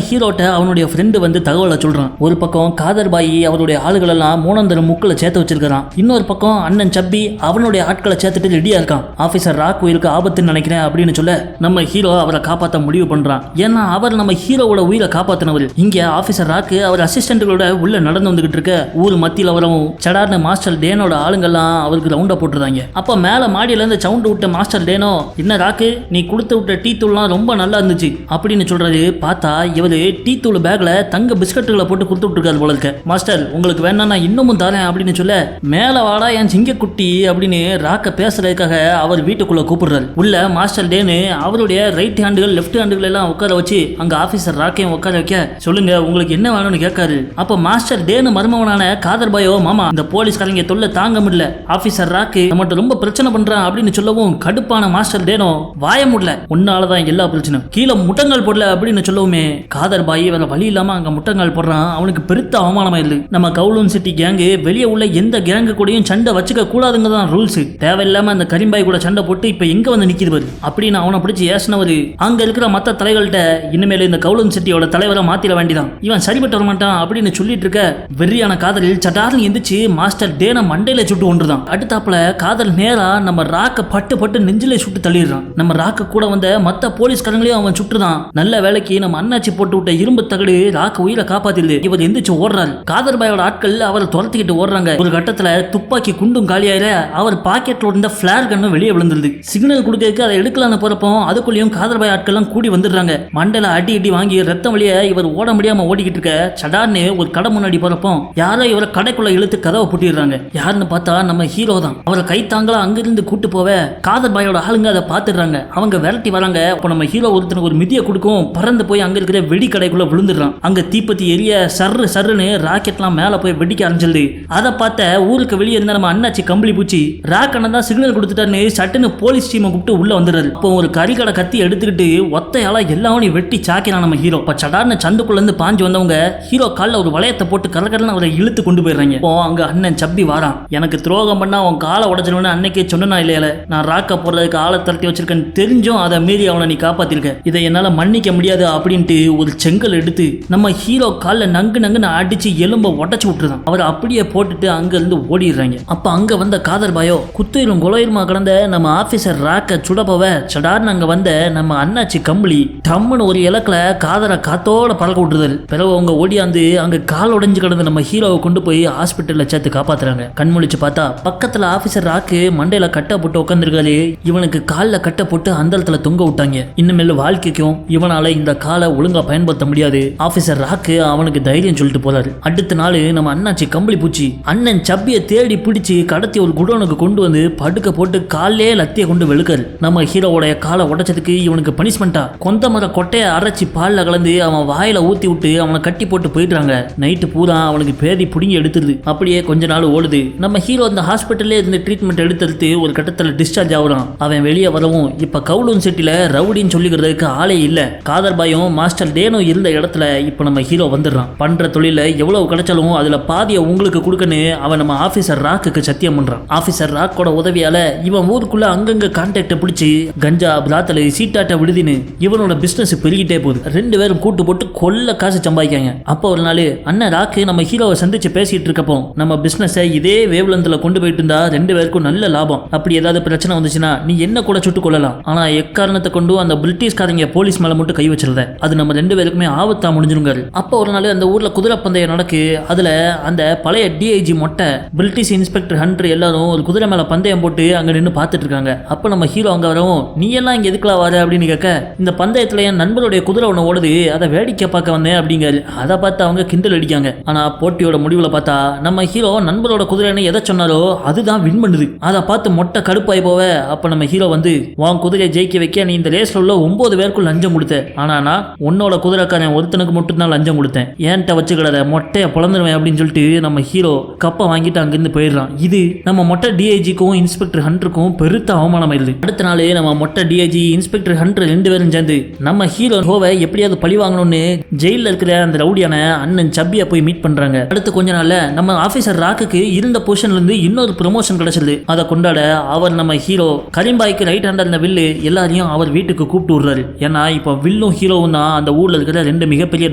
ஹீரோட்ட அவனுடைய ஃப்ரெண்டு வந்து தகவலை சொல்றான். ஒரு பக்கம் காதர் பாய் அவருடைய ஆளுகள் எல்லாம் மூணந்தரம் முக்குல சேர்த்து வச்சிருக்கான். இன்னொரு பக்கம் அண்ணன் சப்பி அவனுடைய ஆட்களை சேர்த்துட்டு ரெடியா இருக்கான். ஆபீசர் ராக் உயிருக்கு ஆபத்துன்னு நினைக்கிறேன் அப்படின்னு சொல்ல நம்ம ஹீரோ அவரை காப்பாற்ற முடிவு பண்றான். ஏன்னா அவர் நம்ம ஹீரோவோட உயிரை காப்பாத்தினவர். இங்க ஆபீசர் ராக்கு அவர் அசிஸ்டன்ட்களோட உள்ள நடந்து வந்துகிட்டு இருக்க ஊர் மத்தியில வரவும் சடார்னு மாஸ்டர் டேனோட ஆளுங்கெல்லாம் அவருக்கு ரவுண்டா போட்டுருந்தாங்க. அப்ப மேல மாடியில இருந்து சவுண்ட் விட்ட மாஸ்டர் டேனோ என்ன ராக்கு நீ கொடுத்து விட்ட டீ தூள்லாம் ரொம்ப நல்லா இருந்துச்சு அப்படின்னு சொல்றாரு. பார்த்தா இவரு டீ தூள் பேக்ல தங்க பிஸ்கட்டுகளை போட்டு கொடுத்து விட்டுருக்காரு போல இருக்க. மாஸ்டர் உங்களுக்கு வேணா நான் இன்னமும் தரேன் அப்படின்னு சொல்ல மேல வாடா என் சிங்கக்குட்டி அப்படின்னு ராக்க பேசுறதுக்காக அவர் வீட்டுக்குள்ள கூப்பிடுறாரு. உள்ள மாஸ்டர் டேனு அவருடைய ரைட் ஹேண்டுகள் லெஃப்ட் ஹேண்டுகள் எல்லாம் உட்கார வச்சு அங்க ஆபீசர் ராக்கையும் உட்கார வைக்க சொல்லுங்க உங்களுக்கு என்ன வேணும்னு கேட்காரு. அப்ப மாஸ்டர் டேனு மருமவனான காதர் பாயோ மாமா இந்த போலீஸ்காரங்க தொல்லை தாங்க முடியல, ஆபீசர் ராக்கு நம்மகிட்ட ரொம்ப பிரச்சனை பண்றான் அப்படின்னு சொல்லவும் கடுப்பான மாஸ்டர் டேனோ வாய முடியல உன்னாலதான் எல்லா பிரச்சனையும் கீழே முட்டங்கள் போடல அப்படின்னு சொல்லவுமே காதர் பாய் வேற வழி இல்லாம அங்க முட்டங்கள் போடுறான். அவனுக்கு பெருத்த அவமானமா இல்லை. நம்ம கவுலன் சிட்டி கேங்கு வெளியே உள்ள எந்த கேங்கு கூடயும் சண்டை வச்சுக்க கூடாதுங்க தான் ரூல்ஸ். தேவையில்லாம அந்த கரிம்பாய் கூட சண்டை போட்டு இப்ப எங்க வந்து நிக்கிறது அப்படின்னு அவனை பிடிச்சி ஏசினவரு அங்க இருக்கிற மத்த தலைகள்கிட்ட இனிமேல் இந்த கவுலன் சிட்டியோட தலைவரை மாத்திர வேண்டிதான், இவன் சரிபட்டு வர மாட்டான் அப்படின்னு சொல்லிட்டு இருக்க வெறியான காதலில் சட்டார்னு எந்திரிச்சு மாஸ்டர் டேனை மண்டையில சுட்டு ஒன்றுதான். அடுத்தாப்புல காதல் நேரா நம்ம ராக்க பட்டு பட்டு நெஞ்சிலே சுட்டு தள்ளிடுறான். நம்ம ராக்க கூட வந்த மத்த போலீஸ்காரங்களையும் அவன் சுட்டுதான். நல்ல வேலைக்கு நம்ம அண்ணாச்சி போட்டு விட்ட இரும்பு தகடு ராக்க உயிரை காப்பாத்திடுது. இவர் எந்திரிச்சு ஓடுறாரு. காதர் பாயோட ஆட்கள் அவரை துரத்திக்கிட்டு ஓடுறாங்க. ஒரு கட்டத்துல துப்பாக்கி குண்டும் காலியாயிர அவர் பாக்கெட்ல இருந்த பிளேர் கன்னும் வெளியே விழுந்துருது. சிக்னல் கொடுக்கறதுக்கு அதை எடுக்கலான்னு போறப்போ அதுக்குள்ளேயும் காதர் பாய் ஆட்கள் கூடி வந்துடுறாங்க. மண்டையில அடி அடி வாங்கி ரத்தம் வழிய இவர் ஓட முடியாம ஓடிக்கிட்டு இருக்க சடார்னு ஒரு கடை முன்னாடி போறப்போ யாரோ இவரை கடைக்குள்ள இழுத்து கதவை பூட்டிடுறாங்க. யாருன்னு பார்த்தா நம்ம ஹீரோ தான். அவரை கை தாங்களா அங்கிருந்து கூட்டு போவ காதர் பாயோட ஆளுங்க அதை பாத்துடுறாங்க. அவங்க விரட்டி வராங்க. அப்ப நம்ம ஹீரோ ஒருத்தனுக்கு ஒரு மிதியை கொடுக்கும். பறந்து போய் அங்க இருக்கிற வெடி கடைக்குள்ள விழுந்துடுறான். அங்க தீப்பத்தி எரிய சர்ரு சர்ருன்னு ராக்க ராக்கெட்லாம் மேல போய் வெடிக்க ஆரம்பிச்சிருது. அதை பார்த்த ஊருக்கு வெளியே இருந்த நம்ம அண்ணாச்சி கம்பளி பூச்சி ராக்கண்ணன் தான் சிக்னல் கொடுத்துட்டாருன்னு சட்டுன்னு போலீஸ் டீமை கூப்பிட்டு உள்ள வந்துடுறாரு. அப்போ ஒரு கறிக்கடை கத்தி எடுத்துக்கிட்டு ஒத்தையால எல்லாவனையும் வெட்டி சாக்கிறான் நம்ம ஹீரோ. இப்ப சடார்னு சந்துக்குள்ள இருந்து பாஞ்சு வந்தவங்க ஹீரோ காலில் ஒரு வளையத்தை போட்டு கலக்கடன்னு அவரை இழுத்து கொண்டு போயிடுறாங்க. இப்போ அங்க அண்ணன் சப்பி வாரான். எனக்கு துரோகம் பண்ணா அவன் காலை உடச்சிருவேன்னு அன்னைக்கே சொன்னா இல்லையால, நான் ராக்க போடுறதுக்கு ஆளை தரத்தி வச்சிருக்கேன்னு தெரிஞ்சும் அதை மீறி அவனை நீ காப்பாத்திருக்க, இதை என்னால மன்னிக்க முடியாது அப்படின்ட்டு ஒரு செங்கல் எடுத்து நம்ம ஹீரோ காலில் நங்குன்னு அடிச்சு எலும்ப உடச்சு விட்டுருதான். அவர் அப்படியே போட்டுட்டு அங்க இருந்து ஓடிடுறாங்க. அப்ப அங்க வந்த காதர் பாயோ குத்துயிலும் குலையுமா கடந்த நம்ம ஆபீசர் ராக்க சுடப்பவ சடார்னு அங்க வந்த நம்ம அண்ணாச்சி கம்பளி டம்முன்னு ஒரு இலக்குல காதரை காத்தோட பறக்க விட்டுருதல். பிறகு அவங்க ஓடியாந்து அங்க கால் உடைஞ்சு கிடந்த நம்ம ஹீரோவை கொண்டு போய் ஹாஸ்பிட்டல்ல சேர்த்து காப்பாத்துறாங்க. கண்முழிச்சு பார்த்தா பக்கத்துல ஆபீசர் ராக்கு மண்டையில கட்ட போட்டு உட்காந்துருக்காரு. இவனுக்கு காலில் கட்ட போட்டு அந்தளத்துல தொங்க விட்டாங்க. இன்னும் வாழ்க்கைக்கும் இவனால இந்த காலை ஒழுங்கா பயன்படுத்த முடியாது. ஆபீசர் ராக்கு அவனுக்கு தைரியம் சொல்லிட்டு போறாரு. அடுத்த நாள் நம்ம அண்ணாச்சி கம்பளி பூச்சி அண்ணன் சப்பியை தேடி பிடிச்சி கடத்தி ஒரு குடோனுக்கு கொண்டு வந்து படுக்க போட்டு காலே லத்திய கொண்டு வெளுக்காரு. நம்ம ஹீரோவோடைய காலை உடைச்சதுக்கு இவனுக்கு பனிஷ்மெண்டா கொந்த மர கொட்டையை அரைச்சி பால்ல கலந்து அவன் வாயில ஊத்தி விட்டு அவனை கட்டி போட்டு போயிடுறாங்க. நைட்டு பூரா அவனுக்கு பேதி புடுங்கி எடுத்துருது. அப்படியே கொஞ்ச நாள் ஓடுது. நம்ம ஹீரோ அந்த ஹாஸ்பிட்டல்லே இருந்து ட்ரீட்மெண்ட் எடுத்து ஒரு கட்டத்தில் டிஸ்சார்ஜ் ஆகுறான். அவன் வெளியே வரவும் இப்ப கவுலூன் சிட்டில ரவுடின்னு சொல்லிக்கிறதுக்கு ஆளே இல்ல. காதர் பாயும் மாஸ்டர் டேனோ இருந்த இடத்துல இப்ப நம்ம ஹீரோ வந்துடுறான். பண்ற தொழில எவ்வளவு கிடைச்சாலும் அதுல பாதியை உங்களுக்கு கொடுக்கன்னு அவன் நம்ம ஆபீசர் ராக்கு சத்தியம் பண்றான். ஆபீசர் ராக்கோட உதவியால இவன் ஊருக்குள்ள அங்கங்க கான்டாக்ட பிடிச்சி கஞ்சா பிராத்தல் சீட்டாட்ட விடுதின்னு இவனோட பிசினஸ் பெருகிட்டே போகுது. ரெண்டு பேரும் கூட்டு போட்டு கொல்ல காசு சம்பாதிக்காங்க. அப்போ ஒரு நாள் அண்ணன் ராக்கு நம்ம ஹீரோவை சந்திச்சு பேசிட்டு இருக்கப்போ நம்ம பிசினஸ் இதே வேவ்லென்த்ல கொண்டு போயிட்டு இருந்தா ரெண்டு பேருக்கும் நல்ல லாபம். அப்படி ஏதாவது பிரச்சனை வந்துச்சுன்னா நீ என்ன கூட சுட்டு கொள்ளலாம். ஆனா எக்காரணத்தை கொண்டு அந்த பிரிட்டிஷ்காரங்க போலீஸ் மேல மட்டும் கை வச்சிருந்த அது நம்ம ரெண்டு பேருக்குமே ஆபத்தா முடிஞ்சிருங்காரு. அப்போ ஒரு நாள் அந்த ஊர்ல குதிரை பந்தயம் நடக்கு. அதுல அந்த பழைய டிஐஜி மொட்டை பிரிட்டிஷ் இன்ஸ்பெக்டர் ஹண்டர் எல்லாரும் ஒரு குதிரை மேல பந்தயம் போட்டு அங்க நின்று பார்த்துட்டு இருக்காங்க. அப்ப நம்ம ஹீரோ அங்க வரவும் நீ எல்லாம் இங்க எதுக்குலாம் வர அப்படின்னு கேட்க, இந்த பந்தயத்துல என் நண்பருடைய குதிரை ஒன்று ஓடுது, அதை வேடிக்கை பார்க்க வந்தேன் அப்படிங்காரு. அதை பார்த்து அவங்க கிண்டல் அடிக்காங்க. ஆனா போட்டியோட முடிவுல பார்த்தா நம்ம ஹீரோ நண்பரோட குதிரைன்னு எதை சொன்னாரோ அதுதான் வின் பண்ணுது. அதை பார்த்து மொட்டை கடுப்பாய் போவ. அப்ப நம்ம ஹீரோ வந்து உன் குதிரையை ஜெயிக்க வைக்க நீ இந்த ரேஸ்ல உள்ள 9 பேருக்கும் லஞ்சம் கொடுத்த, ஆனா நான் உன்னோட குதிரைக்காரன் ஒருத்தனுக்கு மட்டும் தான் லஞ்சம் கொடுத்தேன், ஏன்ட்ட வச்சுக்கிடாத மொட்டையை பிளந்துருவேன் அப்படின்னு சொல்லிட்டு நம்ம ஹீரோ கப்பை வாங்கிட்டு அங்கிருந்து போயிடுறான். இது நம்ம மொட்டை டிஐஜிக்கும் இன்ஸ்பெக்டர் ஹண்டருக்கும் பெருத்த அவமானம் ஆயிடுது. அடுத்த நாளே நம்ம மொட்டை டிஐஜி இன்ஸ்பெக்டர் ஹண்டர் ரெண்டு பேரும் சேர்ந்து நம்ம ஹீரோவை எப்படியாவது பழி வாங்கணும்னு ஜெயில இருக்கிற அந்த ரவுடியான அண்ணன் சப்பியை போய் மீட் பண்றாங்க. அடுத்து கொஞ்ச நாள்ல நம்ம ஆபீசர் ராக்கு இருந்த பொசிஷன்ல இருந்து இன்னொரு ப்ரமோஷன் கிடைச்சது. அதை கொண்டாட அவர் நம்ம ஹீரோ கரீம்பாய்க்கு ரைட் ஹேண்டர் இருந்த வில்லு எல்லாரையும் அவர் வீட்டுக்கு கூப்பிட்டு விடுறாரு. ஏன்னா இப்போ வில்லும் ஹீரோவும் தான் அந்த ஊர்ல இருக்கிற ரெண்டு மிகப்பெரிய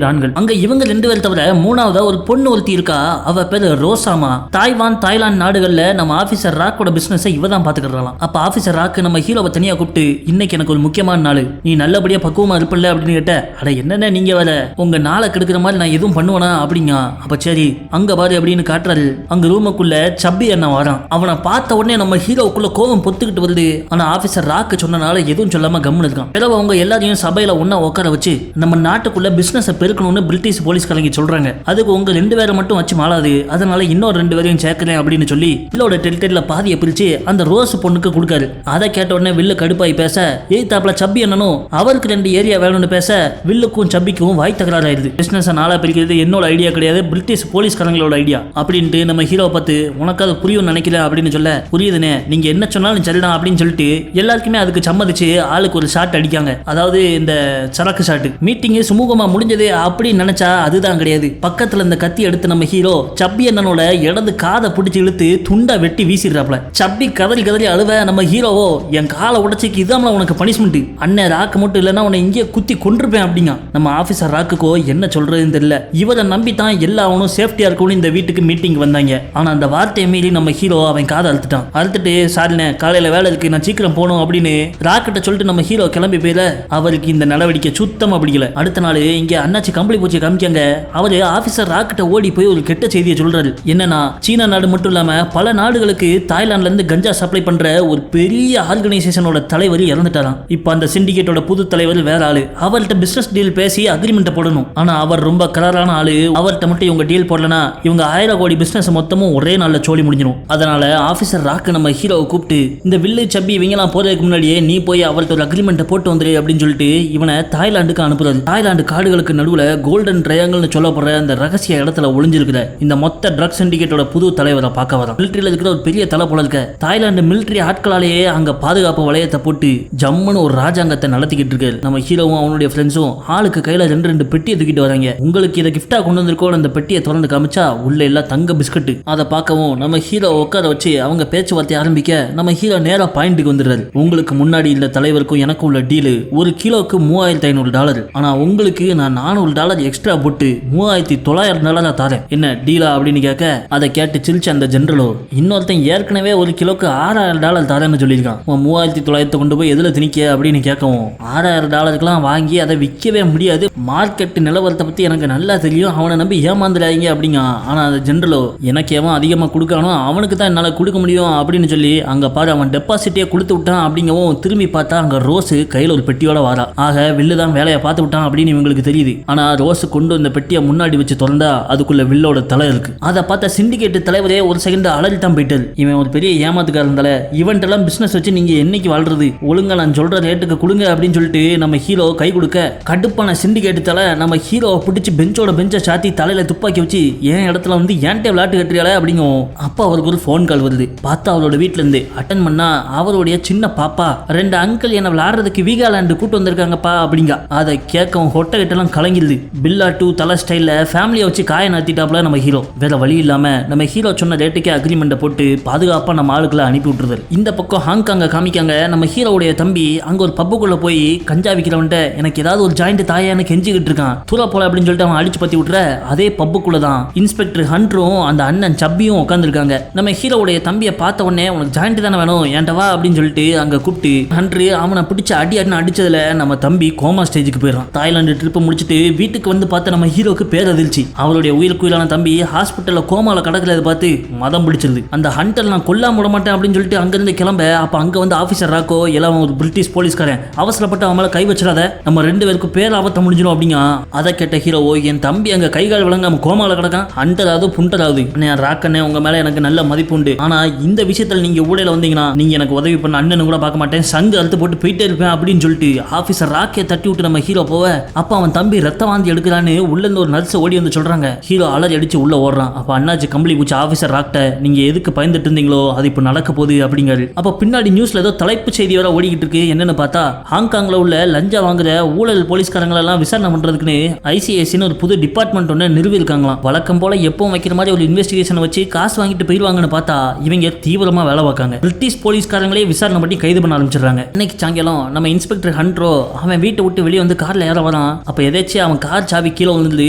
டான்கள். அங்க இவங்க ரெண்டு பேர் தவிர மூணாவதா ஒரு பொண்ணு ஒருத்தி இருக்கா. அவ பேரு ரோசாமா. தாய்வான் தாய்லாந்து நாடுகள்ல நம்ம ஆபீசர் ராக்கோட பிசினஸ் இவ தான் பாத்துக்கலாம். அப்ப ஆபீசர் ராக்கு நம்ம ஹீரோவை தனியா கூப்பிட்டு இன்னைக்கு எனக்கு ஒரு முக்கியமான நாள், நீ நல்லபடியா பக்குவமா இருப்பல அப்படின்னு கேட்ட, அட என்னென்ன நீங்க வேற உங்க நாளை கெடுக்கிற மாதிரி நான் எதுவும் பண்ணுவேனா அப்படிங்க. அப்ப சரி அங்க பாரு அப்படின்னு காட்டுறாரு. அங்க ரூமுக்குள்ள சப்பி அண்ணன் வரான். அவனை பார்த்த உடனே நம்ம ஹீரோவுக்குள்ள கோபம் பொத்துக்கிட்டு வருது. ஆனா ஆபீசர் ராக்கு சொன்னனால எதுவும் சொல்லாம கம்முன்னு இருக்கான். பிறகு அவங்க எல்லாரையும் சபையில ஒன்னா உட்கார வச்சு நம்ம நாட்டுக்குள்ள பிசினஸ் பெருக்கணும்னு பிரிட்டிஷ் போலீஸ்காரங்க சொல்றாங்க. அதுக்கு உங்க 2 பேரை மட்டும் வச்சு மாளாது, அதனால இன்னொரு 2 பேரையும் சேர்க்கிறேன் அப்படின்னு சொல்லி வில்லோட டெரிட்டரியில பாதியை பிரிச்சு அந்த ரோஸ் பொண்ணுக்கு கொடுக்காரு. அதை கேட்ட உடனே வில்லு கடுப்பாய் பேச, எய்தாப்ல சப்பி என்னனும் அவருக்கு 2 ஏரியா வேணும்னு பேச வில்லுக்கும் சப்பிக்கும் வாய் தகராறாயிருது. பிசினஸ் நாளா பிரிக்கிறது என்னோட ஐடியா கிடையாது, பிரிட்டிஷ் போலீஸ்காரங்களோட ஐடியா அப்படின்ட்டு நம்ம ஹீரோ பார்த்து உனக்கு அது புரியும் நினைக்கல அப்படின்னு சொல்ல, புரியுதுனே நீங்க என்ன சொன்னாலும் சரிதான் அப்படின்னு சொல்லிட்டு எல்லாருக்குமே அதுக்கு சம்மதிச்சு ஆளுக்கு ஒரு ஷாட் அடிக்காங்க. அதாவது இந்த சரக்கு ஷாட். மீட்டிங் சுமூகமா முடிஞ்சது அப்படின்னு நினைச்சா அதுதான் கிடையாது. பக்கத்துல இந்த கத்தி எடுத்து நம்ம ஹீரோ சப்பி அண்ணனோட இடது காதை பிடிச்சி இழுத்து துண்டா வெட்டி வீசிடுறாப்ல. சப்பி கதறி கதறி அழுவ நம்ம ஹீரோவோ என் காலை உடைச்சிக்கு இதாமல உனக்கு பனிஷ்மெண்ட், அண்ணன் ராக்கு மட்டும் இல்லைன்னா உன்னை இங்கே குத்தி கொண்டிருப்பேன் அப்படிங்க. நம்ம ஆபீசர் ராக்குக்கோ என்ன சொல்றதுன்னு தெரியல. இவரை நம்பி தான் எல்லாவனும் சேஃப்டியா இருக்கணும் இந்த வீட்டுக்கு மீட்டிங் வந்தாங்க. ஆனா அந்த வார்த்தையை மீறி நம்ம ஹீரோ அவன் காதை அழுத்துட்டான். அழுத்துட்டு சாரிண்ணே காலையில வேலை இருக்கு நான் சீக்கிரம் போகணும் அப்படின்னு ராக்கிட்ட சொல்லிட்டு நம்ம ஹீரோ கிளம்பி போயில அவருக்கு இந்த நடவடிக்கை சுத்தமா பிடிக்கல. அடுத்த நாள் இங்க அண்ணாச்சி கம்பளி பூச்சி காமிக்காங்க. அவரு ஆபீசர் ராக்கிட்ட ஓடி போய் ஒரு கெட்ட செய்தியை சொல்றாரு. என்னன்னா சீனா நாடு மட்டும் இல்லாம பல நாடுகளுக்கு தாய்லாந்துல இருந்து கஞ்சா சப்ளை பண்ற ஒரு பெரிய ஆர்கனைசேஷனோட தலைவர் இறந்துட்டாராம். இப்ப அந்த சிண்டிகேட்டோட புது தலைவர் வேற ஆளு. அவர்கிட்ட பிசினஸ் டீல் பேசி அக்ரிமெண்ட் போடணும். ஆனா அவர் ரொம்ப கராரான ஆளு. அவர்கிட்ட மட்டும் இவங்க டீல் போடலனா இவங்க 1000 கோடி பிசினஸ் மொத்தமும் ஒரே நாள்ல சோழி முடிஞ்சிடும். அதனால ஆபீசர் ராக்கு நம்ம ஹீரோவை கூப்பிட்டு இந்த வில்லு சப்பி இவங்கலாம் போறதுக்கு முன்னாடியே நீ போய் அவர்கிட்ட ஒரு அக்ரிமெண்ட் போட்டு வந்துரு அப்படின்னு சொல்லிட்டு இவனை தாய்லாந்துக்கு அனுப்புறாரு. தாய்லாந்து காடுகளுக்கு நடுவுல கோல்டன் ட்ரையாங்கிள்னு சொல்லப்படுற அந்த ரகசிய இடத்துல ஒளிஞ்சிருக்கிற இந்த மொத்த ட்ரக் சிண்டிகேட்டோட புது தலைவரை பார்க்க வரான். மிலிட்டரியில இருக்கிற ஒரு பெரிய தலை போல இருக்க தாய்லாந்து மிலிட்டரி ஆட்களாலேயே அங்க பாதுகாப்பு வளையத்தை போட்டு ஜம்முன்னு ஒரு ராஜாங்கத்தை நடத்திக்கிட்டு இருக்கு. நம்ம ஹீரோவும் அவனுடைய ஃப்ரெண்ட்ஸும் ஆளுக்கு கையில 2 பெட்டியை தூக்கிட்டு வராங்க. உங்களுக்கு இதை கிஃப்டா கொண்டு வந்திருக்கோம். அந்த பெட்டியை திறந்து காமிச்சா உள்ள எல்லாம் தங்க பிஸ்கட். அதை பார்க்கவும் நம்ம ஹீரோ உட்கார வச்சு அவங்க பேச்சுவார்த்தை ஆரம்பிக்க நம்ம ஹீரோ நேரா பாயிண்ட்டுக்கு வந்துடுறாரு. உங்களுக்கு முன்னாடி இந்த தலைவருக்கும் எனக்கும் உள்ள டீலு ஒரு கிலோக்கு $3500. ஆனா உங்களுக்கு நான் $400 எக்ஸ்ட்ரா போட்டு $3900 தரேன். என்ன டீலா அப்படின்னு கேட்க அதை கேட்டு சிரிச்ச அந்த ஜெனரலோ இன்னொருத்தன் ஏற்கனவே ஒரு கிலோக்கு $6000 தரேன்னு சொல்லியிருக்கான். 3900 கொண்டு போய் எதுல திணிக்க அப்படின்னு கேட்கவும் $6000 வாங்கி அதை விற்கவே முடியாது. மார்க்கெட் நிலவரத்தை பத்தி எனக்கு நல்லா தெரியும். அவனை நம்பி ஏமாந்துடாதீங்க அப்படிங்க. ஆனா அந்த ஜெனரலோ எனக்கு எவன் அதிகமா கொடுக்கானோ அவனுக்கு தான் என்னால கொடுக்க முடியும் அப்படின்னு சொல்லி அங்க பாரு அவன் டெபாசிட்டே கொடுத்து விட்டான் அப்படிங்கவும் திரும்பி பார்த்தா அங்க ரோஸ் கையில ஒரு பெட்டியோட வரா. ஆக வில்லு தான் வேலையை பார்த்து விட்டான் அப்படின்னு இவங்களுக்கு தெரியுது. ஆனா ரோஸ் கொண்டு வந்த பெட்டியை முன்னாடி வச்சு திறந்தா அதுக்குள்ள வில்லோட தலை இருக்கு. அதை பார்த்த சிண்டிகேட் தலைவரே ஒரு செகண்ட் அலறித்தான் போயிட்டாரு. இவன் ஒரு பெரிய ஏமாத்துக்காரந்தால இவன்ட் எல்லாம் பிசினஸ் வச்சு நீங்க என்னைக்கு வாழ்றது, ஒழுங்கா நான் சொல்ற ரேட்டுக்கு கொடுங்க அப்படின்னு சொல்லிட்டு நம்ம ஹீரோ கை கொடுக்க கடுப்பான சிண்டிகேட் தலை நம்ம ஹீரோவை பிடிச்சி பெஞ்சோட பெஞ்சை சாத்தி தலையில துப்பாக்கி வச்சு என் இடத்துல வந்து ஏன்டே விளையாட்டு கட்டுறியால அப்படிங்கும். அப்போ அவருக்கு ஒரு ஃபோன் கால் வருது. பார்த்தா அவரோட வீட்டுல இருந்து அட்டன் பண்ணா அவருடைய சின்ன பாப்பா 2 அங்கிள் என்ன விளையாடுறதுக்கு வீகாலாண்டு கூட்டு வந்திருக்காங்கப்பா அப்படிங்க. அதை கேட்கவும் ஹொட்டகிட்டெல்லாம் கலங்கிடுது. பில்லா 2 தலை ஸ்டைல ஃபேமிலியை வச்சு காய நடத்திட்டாப்ல நம்ம ஹீரோ. வேற வழி இல்லாம நம்ம ஹீரோ சொன்ன ரேட்டுக்கே அக்ரிமெண்ட்டை போட்டு பாதுகாப்பா நம்ம ஆளுக்களை அனுப்பி விட்டுருது. இந்த பக்கம் ஹாங்காங்க காமிக்காங்க. நம்ம ஹீரோவுடைய தம்பி அங்க ஒரு பப்புக்குள்ள போய் கஞ்சா விற்கிறவன்ட்ட எனக்கு ஏதாவது ஒரு ஜாயிண்ட் தாயான்னு கெஞ்சிக்கிட்டு இருக்கான். தூர போல அப்படின்னு சொல்லிட்டு அவன் அடிச்சு பத்தி விட்டுற அதே பப்புக்குள்ள தான் இன்ஸ்பெக்டர் ஹண்டரும் அந்த அண்ணன் சப்பியும் உட்காந்துருக்காங்க. நம்ம ஹீரோவுடைய தம்பியை பார்த்த உடனே உனக்கு ஜாயிண்ட் தானே வேணும் ஏன்டவா அப்படின்னு சொல்லிட்டு அங்க கூப்பிட்டு ஹண்டரு அவனை பிடிச்ச அடின்னு அடிச்சதுல நம்ம தம்பி கோமா ஸ்டேஜுக்கு போயிடறான். தாய்லாந்து ட்ரிப் முடிச்சுட்டு வீட்டுக்கு வந்து பார்த்த நம்ம ஹீரோக்கு பேரதிர்ச்சி. அவருடைய உயிருக்குயிலான தம்பி ஹாஸ்பிட்டல்ல கோமால கடக்கிறத பார்த்து மதம் பிடிச்சிருது. அந்த ஹண்டர் நான் கொல்லாம விட மாட்டேன் அப்படின்னு சொல்லிட்டு அங்கிருந்து கிளம்ப அப்ப அங்க வந்து ஆபீசர் ராக்கோ எல்லாம் ஒரு பிரிட்டிஷ் போலீஸ்காரன் அவசரப்பட்டு அவன் மேல கை வச்சிடாத நம்ம 2 பேருக்கு பேர் ஆபத்தை முடிஞ்சிடும் அப்படிங்க. அதை கேட்ட ஹீரோவோ என் தம்பி அங்க கைகால் விளங்காம கோமால கிடக்கான். ஹண்டராவது புண்டராவது ராக்கண்ணே உங்க மேல எனக்கு நல்ல மதிப்பு உண்டு. ஆனா இந்த விஷயத்துல நீங்க ஊடையில வந்தீங்கன்னா நீங்க எனக்கு உதவி பண்ண அண்ணனு கூட பார்க்க மாட்டேன். சங்கு அழுத்து போட்டு போயிட்டே இருப்பேன் அப்படின்னு சொல்லிட்டு ஆபீசர் ராக்கே தட்டி விட்டு நம்ம ஹீரோ போவ அப்ப அவன் தம்பி ரத்த வாந்தி எடுக்கிறான்னு உள்ள இருந்து ஒரு நர்ஸ் ஓடி வந்து சொல்றாங்க. ஹீரோ அலறி அடிச்சு உள்ள ஓடுறான். அப்ப அண்ணாச்சி கம்பளி பூச்சி ஆபீசர் ராக்ட நீங்க எதுக்கு பயந்துட்டு இருந்தீங்களோ அது இப்ப நடக்க போகுது அப்படிங்காரு. அப்ப பின்னாடி நியூஸ்ல ஏதோ தலைப்பு செய்தி வர ஓடிக்கிட்டு இருக்கு. என்னன்னு பார்த்தா ஹாங்காங்ல உள்ள லஞ்சா வாங்குற ஊழல் போலீஸ்காரங்களை எல்லாம் விசாரணை பண்றதுக்குன்னு ஐசிஐசின்னு ஒரு புது டிபார்ட்மெண்ட் ஒன்று நிறுவி இருக்காங்களாம். வழக்கம் போல எப்பவும் வைக்கிற மாதிரி ஒரு இன்வெஸ்டிகேஷன் வச்சு காசு வாங்கிட்டு போயிடுவாங்கன்னு பார்த்தா இவங்க தீவிரமா வேலை பார்க்காங்க. பிரிட்டிஷ் போலீஸ்காரங்களே விசாரணை பண்ணி கைது பண்ண ஆரம்பிச்சிடுறாங்க. இன்னைக்கு சாயங்காலம் நம்ம இன்ஸ்பெக்டர் ஹண்ட்ரோ அவன் வீட்டை விட்டு வெளியே வந்து கார்ல ஏற வரான். அப்ப எதாச்சும் அவன் கார் சாவி கீழே விழுந்து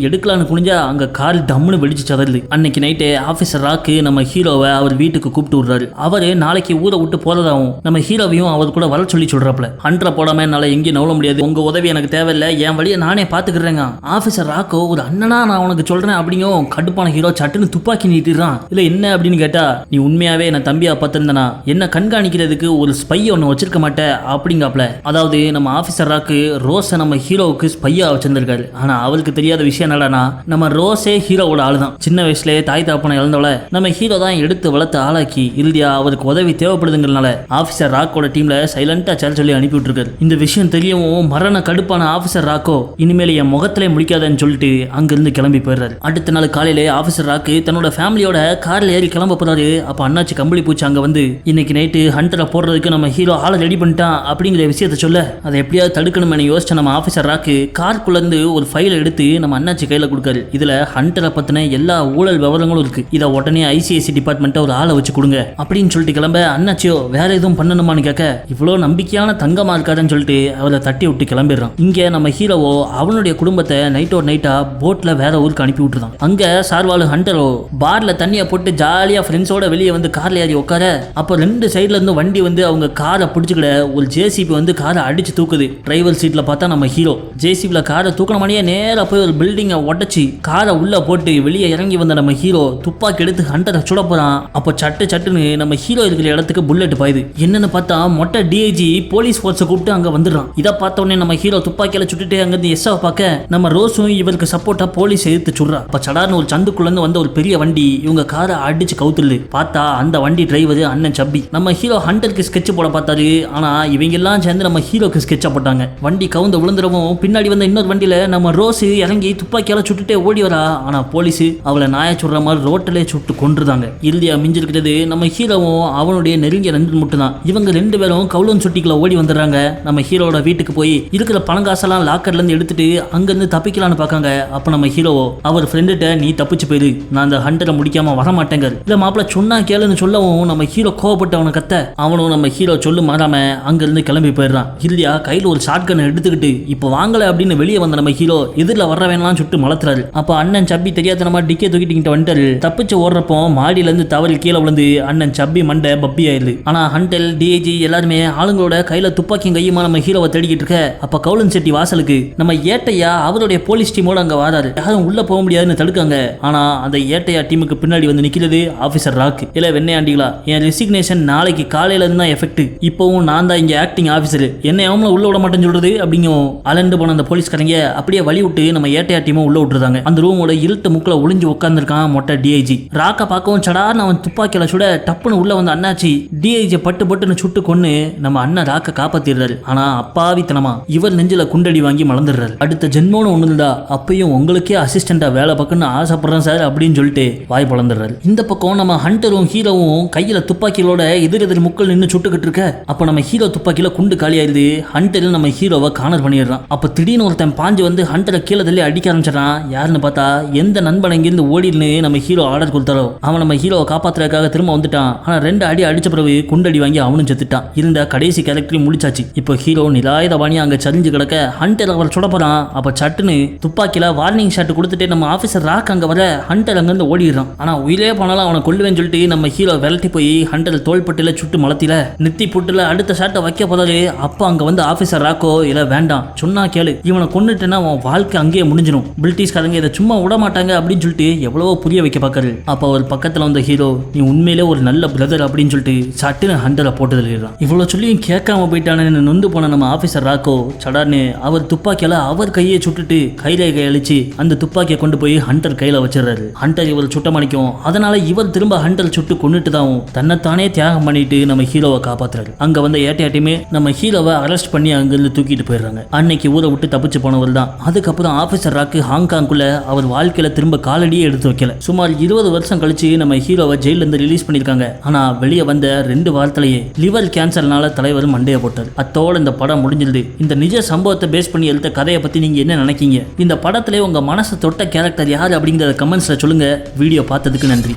எடுக்கலான்னு குனிஞ்சா அங்க கார் டம்னு வெடிச்சு சதறுது. அன்னைக்கு நைட்டு ஆபீசர் ராக்கு நம்ம ஹீரோவை அவர் வீட்டுக்கு கூப்பிட்டு விடுறாரு. அவரு நாளைக்கு ஊரை விட்டு போறதாவும் நம்ம ஹீரோவையும் அவர் கூட வர சொல்லி சொல்றாப்ல. ஹண்ட்ரை போடாம என்னால எங்கேயும் நவள முடியாது. உங்க உதவி எனக்கு தேவையில்லை. என் வழியை நானே பாத்துக்கிறேங்க. ஆபீசர் ராக்கோ ஒரு அண்ணனா நான் உனக்கு சொல்றேன் அப்படிங்கும். கடுப்பான ஹீரோ சட்டுன்னு துப்பாக்கி நீட்டிடுறான். இல்ல என்ன அப்படின்னு கேட்டா நீ உண்மையாவே என்ன தம்பியா பார்த்திருந்தனா என்ன கண்காணிக்கிறதுக்கு ஒரு ஸ்பை ஒன்னு வச்சிருக்க மாட்டேன் அப்படிங்காப்ல. அதாவது நம்ம ஆபீசர் ராக்கு ரோஸை நம்ம ஹீரோவுக்கு ஸ்பையா வச்சிருந்திருக்காரு. ஆனா அவருக்கு தெரியாத விஷயம் என்னடானா நம்ம ரோஸே ஹீரோவோட ஆளுதான். சின்ன வயசுலேயே தாய் தாப்பனை இழந்தவள நம்ம ஹீரோ தான் எடுத்து வளர்த்து ஆளாக்கி இறுதியா அவருக்கு உதவி தேவைப்படுதுங்கிறனால ஆபீசர் ராக்கோட டீம்ல சைலண்டா சேல் சொல்லி அனுப்பி விட்டுருக்காரு. இந்த விஷயம் தெரியவும் மரண கடுப்பான ஆபீசர் ராக்கோ இனிமேல் என் முகத்திலே முடிக்காதன்னு சொல்லிட்டு அங்கிருந்து கிளம்பி போயிடுறாரு. அடுத்த நாள் காலையில ஆபீசர் ராக்கு தன்னோட ஃபேமிலியோட கார்ல ஏறி கிளம்ப போறாரு. அப்ப அண்ணாச்சி கம்பளி பூச்சி அங்க வந்து இன்னைக்கு நைட்டு ஹண்டரை போடுறதுக்கு நம்ம ஹீரோ ஆளை ரெடி பண்ணிட்டான் அப்படிங்கிற விஷயத்த சொல்ல அதை எப்படியாவது தடுக்கணும்னு யோசிச்ச நம்ம ஆபீசர் ராக்கு கார்க்குள்ள இருந்து ஒரு ஃபைல் எடுத்து நம்ம அண்ணாச்சி கையில கொடுக்காரு. இதுல ஹண்டரை பத்தின எல்லா ஊழல் விவரங்களும் இருக்கு. இதை உடனே ஐசிஐசி டிபார்ட்மெண்ட்டை ஒரு ஆளை வச்சு கொடுங்க அப்படின்னு சொல்லிட்டு கிளம்ப அண்ணாச்சியோ வேற எதுவும் பண்ணணுமான்னு கேட்க இவ்வளவு நம்பிக்கையான தங்கமா இருக்காருன்னு சொல்லிட்டு அவரை தட்டி விட்டு கிளம்பிடுறான். இங்க நம்ம ஹீரோவோ அவனுடைய குடும்பத்தை நைட்டோட நைட்டா போட்ல வேற ஊருக்கு அனுப்பி விட்டுருந்தான். அங்க சார்வாலு ஹண்டரோ பார்ல தண்ணியை போட்டு ஜாலியா ஃப்ரெண்ட்ஸோட வெளியே வந்து கார்ல ஏறி உட்கார அப்போ 2 சைட்ல இருந்து வண்டி வந்து அவங்க காரை பிடிச்சிக்கிட ஒரு ஜேசிபி வந்து காரை அடிச்சு தூக்குது. டிரைவர் சீட்ல பார்த்தா நம்ம ஹீரோ ஜேசிபில காரை தூக்கின மணியே நேரா போய் ஒரு பில்டிங்கை உடச்சி காரை உள்ள போட்டு வெளியே இறங்கி வந்த நம்ம ஹீரோ துப்பாக்கி எடுத்து ஹண்டரை சுட போறான். அப்போ சட்டுன்னு நம்ம ஹீரோ இருக்கிற இடத்துக்கு புல்லட் பாயுது. என்னன்னு பார்த்தா மொட்டை டிஐஜி போலீஸ் போர்ஸை கூப்பிட்டு அங்க வந்துடுறான். இதை பார்த்த உடனே நம்ம ஹீரோ துப்பாக்கியில சுட்டுட்டு அங்கிருந்து எஸ்ஸாவை பார்க்க நம்ம ரோஸும் இவருக்கு சப்போர்ட்டா போலீஸ் எதிர்த்து சுடுறா. அப்ப சடார்னு ஒரு சந்துக்குள்ள இருந்து வந்த ஒரு பெரிய வண்டி இவங்க காரை அடிச்சு கவுத்துருது. பார்த்தா அந்த வண்டி டிரைவர் அண்ணன் சப்பி. நம்ம ஹீரோ ஹண்டருக்கு ஸ்கெட்ச் போட பார்த்தாரு. ஆனா இவங்க எல்லாம் சேர்ந்து நம்ம ஹீரோக்கு ஸ்கெட்சா போட்டாங்க. வண்டி கவுந்து விழுந்துடவும் பின்னாடி வந்த இன்னொரு வண்டியில நம்ம ரோஸ் இறங்கி துப்பாக்கியால சுட்டுட்டே ஓடி வர. போறா. ஆனா போலீஸ் அவளை நாய சொல்ற மாதிரி ரோட்டிலே சுட்டு கொன்றுதாங்க. இறுதியா மிஞ்சிருக்கிறது நம்ம ஹீரோவும் அவனுடைய நெருங்கிய நண்பன் மட்டும் தான். இவங்க 2 பேரும் கவுலன் சுட்டிக்குள்ள ஓடி வந்துடுறாங்க. நம்ம ஹீரோட வீட்டுக்கு போய் இருக்கிற பணங்காசெல்லாம் லாக்கர்ல இருந்து எடுத்துட்டு அங்கிருந்து தப்பிக்கலான்னு பார்க்காங்க. அப்ப நம்ம ஹீரோவோ அவர் ஃப்ரெண்டுகிட்ட நீ தப்பிச்சு போயிரு, நான் அந்த ஹண்டரை முடிக்காம வர மாட்டேங்க இல்ல மாப்பிள்ள சொன்னா கேளுன்னு சொல்லவும் நம்ம ஹீரோ கோவப்பட்டு அவனை கத்த அவனும் நம்ம ஹீரோ சொல்லு மாறாம அங்கிருந்து கிளம்பி போயிடுறான். இறுதியா கையில ஒரு ஷார்ட் கன் எடுத்துக்கிட்டு இப்போ வாங்கல அப்படின்னு வெளியே வந்த நம்ம ஹீரோ எதிரில் வர வேணாம் சுட்டு மலத்துறாரு. அப்ப அண்ணன் சப்பி தெரியாத நம்ம டிக்கே தூக்கிட்டு வந்துட்டாரு. தப்பிச்சு ஓடுறப்போ மாடியில இருந்து தவறி கீழே விழுந்து அண்ணன் சப்பி மண்டை பப்பி ஆயிடுது. ஆனா ஹண்டல் டிஐஜி எல்லாருமே ஆளுங்களோட கையில துப்பாக்கியும் கையுமா நம்ம ஹீரோவை தேடிக்கிட்டு இருக்க. அப்ப கவுலன் செட்டி வாசலுக்கு நம்ம ஏட்டையா அவருடைய போலீஸ் டீமோட அங்க வாராரு. யாரும் உள்ள போக முடியாதுன்னு தடுக்காங்க. ஆனா அந்த ஏட்டையா டீமுக்கு பின்னாடி வந்து நிக்கிறது ஆபீசர் ராக். இல்ல வெண்ணையாண்டிகளா, என் ரெசிக்னேஷன் நாளைக்கு காலையில இருந்து தான் எஃபெக்ட். இப்பவும் நான் தான் இங்க ஆக்டிங் ஆபீசர், என்ன அவங்கள உள்ள விட மாட்டேன்னு சொல்றது அப்படிங்கும். அலண்டு போன அந்த போலீஸ்காரங்க அப்படியே வழி விட்டு நம்ம ஏட்டையா டீமை உள்ள விட்டுருந்தாங்க. அந்த ரூமோட இருட்டு முக்கில் ஒளிஞ்சு உட்காந்துருக்கான் மொட்டை டிஐஜி. ராக்க பார்க்கவும் சடார்னு அவன் துப்பாக்கியில சுட டப்புன்னு உள்ள வந்து அண்ணாச்சி டிஐஜி பட்டுன்னு சுட்டு கொன்னு நம்ம அண்ணன் ராக்க காப்பாத்திடுறாரு. ஆனா அப்பாவித்தனமா இவர் நெஞ்சில குண்டடி வாங்கி மலர்ந்துடுறாரு. அடுத்த ஜென்மோன்னு ஒண்ணு இருந்தா அப்பயும் உங்களுக்கே அசிஸ்டண்டா வேலை பார்க்கணும்னு ஆசைப்படுறேன் சார் அப்படின்னு சொல்லிட்டு வாய் பழந்துடுறாரு. இந்த பக்கம் நம்ம ஹண்டரும் ஹீரோவும் கையில துப்பாக்கிகளோட எதிர் முக்கள் நின்று சுட்டுக்கிட்டு இருக்க. அப்ப நம்ம ஹீரோ துப்பாக்கியில குண்டு காலியாயிருது. ஹண்டர் நம்ம ஹீரோவை கார்னர் பண்ணிடுறான். அப்ப திடீர்னு ஒருத்தன் பாஞ்சு வந்து ஹண்டரை கீழே தள்ளி அடிக்க ஆரம்பிச்சிடறான். யாருன்னு பார்த்தா எந்த நண்பன் இங்கிருந்து ஓடின்னு நம்ம ஹீரோ ஆர்டர் கொடுத்தாரோ அவன் நம்ம ஹீரோவை காப்பாத்துறதுக்காக திரும்ப வந்துட்டான். ஆனா 2 அடி அடிச்ச பிறகு குண்டடி வாங்கி அவனும் செத்துட்டான். இருந்த கடைசி கேரக்டரையும் முடிச்சாச்சு. இப்போ ஹீரோ நிலாயுதபாணி அங்க சரிஞ்சு கிடக்க ஹண்டர் அவர் சுட போறான். அப்ப சட்டுன்னு துப்பாக்கியில வார்னிங் ஷாட் கொடுத்துட்டு நம்ம ஆபீசர் ராக் அங்க வர ஹண்டர் அங்கிருந்து ஓடிடுறான். ஆனா உயிரே போனாலும் அவனை கொல்லுவேன்னு சொல்லிட்டு நம்ம ஹீரோ விரட்டி போய் ஹண்டர் தோள்பட்டில சுட்டு மலத்தில நித்தி புட்டுல அடுத்த ஷாட்டை வைக்க போதாரு. அப்ப அங்க வந்து ஆபீசர் ராக்கோ இல்ல வேண்டாம் சொன்னா கேளு, இவனை கொன்னுட்டேன்னா அவன் வாழ்க்கை அங்கேயே முடிஞ்சிடும், பிரிட்டிஷ்காரங்க இதை சும்மா விட மாட்டாங்க அப்படின்னு சொல்லிட்டு எவ்வளவோ புரிய வைக்க பார்க்கறாரு. அப்ப அவர் பக்கத்துல வந்த ஹீரோ நீ உண்மையிலே ஒரு நல்ல பிரதர் அப்படின்னு சொல்லிட்டு சட்டுன்னு ஹண்டரை போட்டு தள்ளிடுறான். இவ்வளவு சொல்லியும் கேட்காம போயிட்டானு நொந்து போன நம்ம ஆபீசர் ராக்கோ சடார்னு அவர் துப்பாக்கியால அவர் கையை சுட்டுட்டு கைரேகை அழிச்சு அந்த துப்பாக்கியை கொண்டு போய் ஹண்டர் கையில வச்சிடறாரு. ஹண்டர் இவர் சுட்டமணிக்கும். அதனால இவர் திரும்ப ஹண்டர் சுட்டு கொண்டுட்டு தான் தன்னைத்தானே தியாகம் பண்ணிட்டு நம்ம ஹீரோவை காப்பாத்துறாரு. அங்க வந்த ஏட்டையாட்டியுமே நம்ம ஹீரோவை அரெஸ்ட் பண்ணி அங்கிருந்து தூக்கிட்டு போயிடுறாங்க. அன்னைக்கு ஊரை விட்டு தப்பிச்சு போனவர் தான். அதுக்கப்புறம் ஆபீசர் ராக்கு ஹாங்காங்குள்ள அவர் வாழ்க்கையில திரும்ப காலடியே எடுத்து வைக்கல. சுமார் 20 வருஷம் கழிச்சு நம்ம ஹீரோவை ஜெயில இருந்து ரிலீஸ் பண்ணிருக்காங்க. ஆனா வெளியே வந்த 2 வாரத்திலேயே லிவர் கேன்சர்னால தலைவர் மண்டைய போட்டார். அத்தோட இந்த படம் முடிஞ்சிருது. இந்த நிஜ சம்பவத்தை பேஸ் பண்ணி எழுத்த கதையை பத்தி நீங்க என்ன நினைக்கீங்க? இந்த படத்திலே உங்க மனசை தொட்ட கேரக்டர் யாரு அப்படிங்கறத கமெண்ட்ஸ்ல சொல்லுங்க. வீடியோ பார்த்ததுக்கு நன்றி.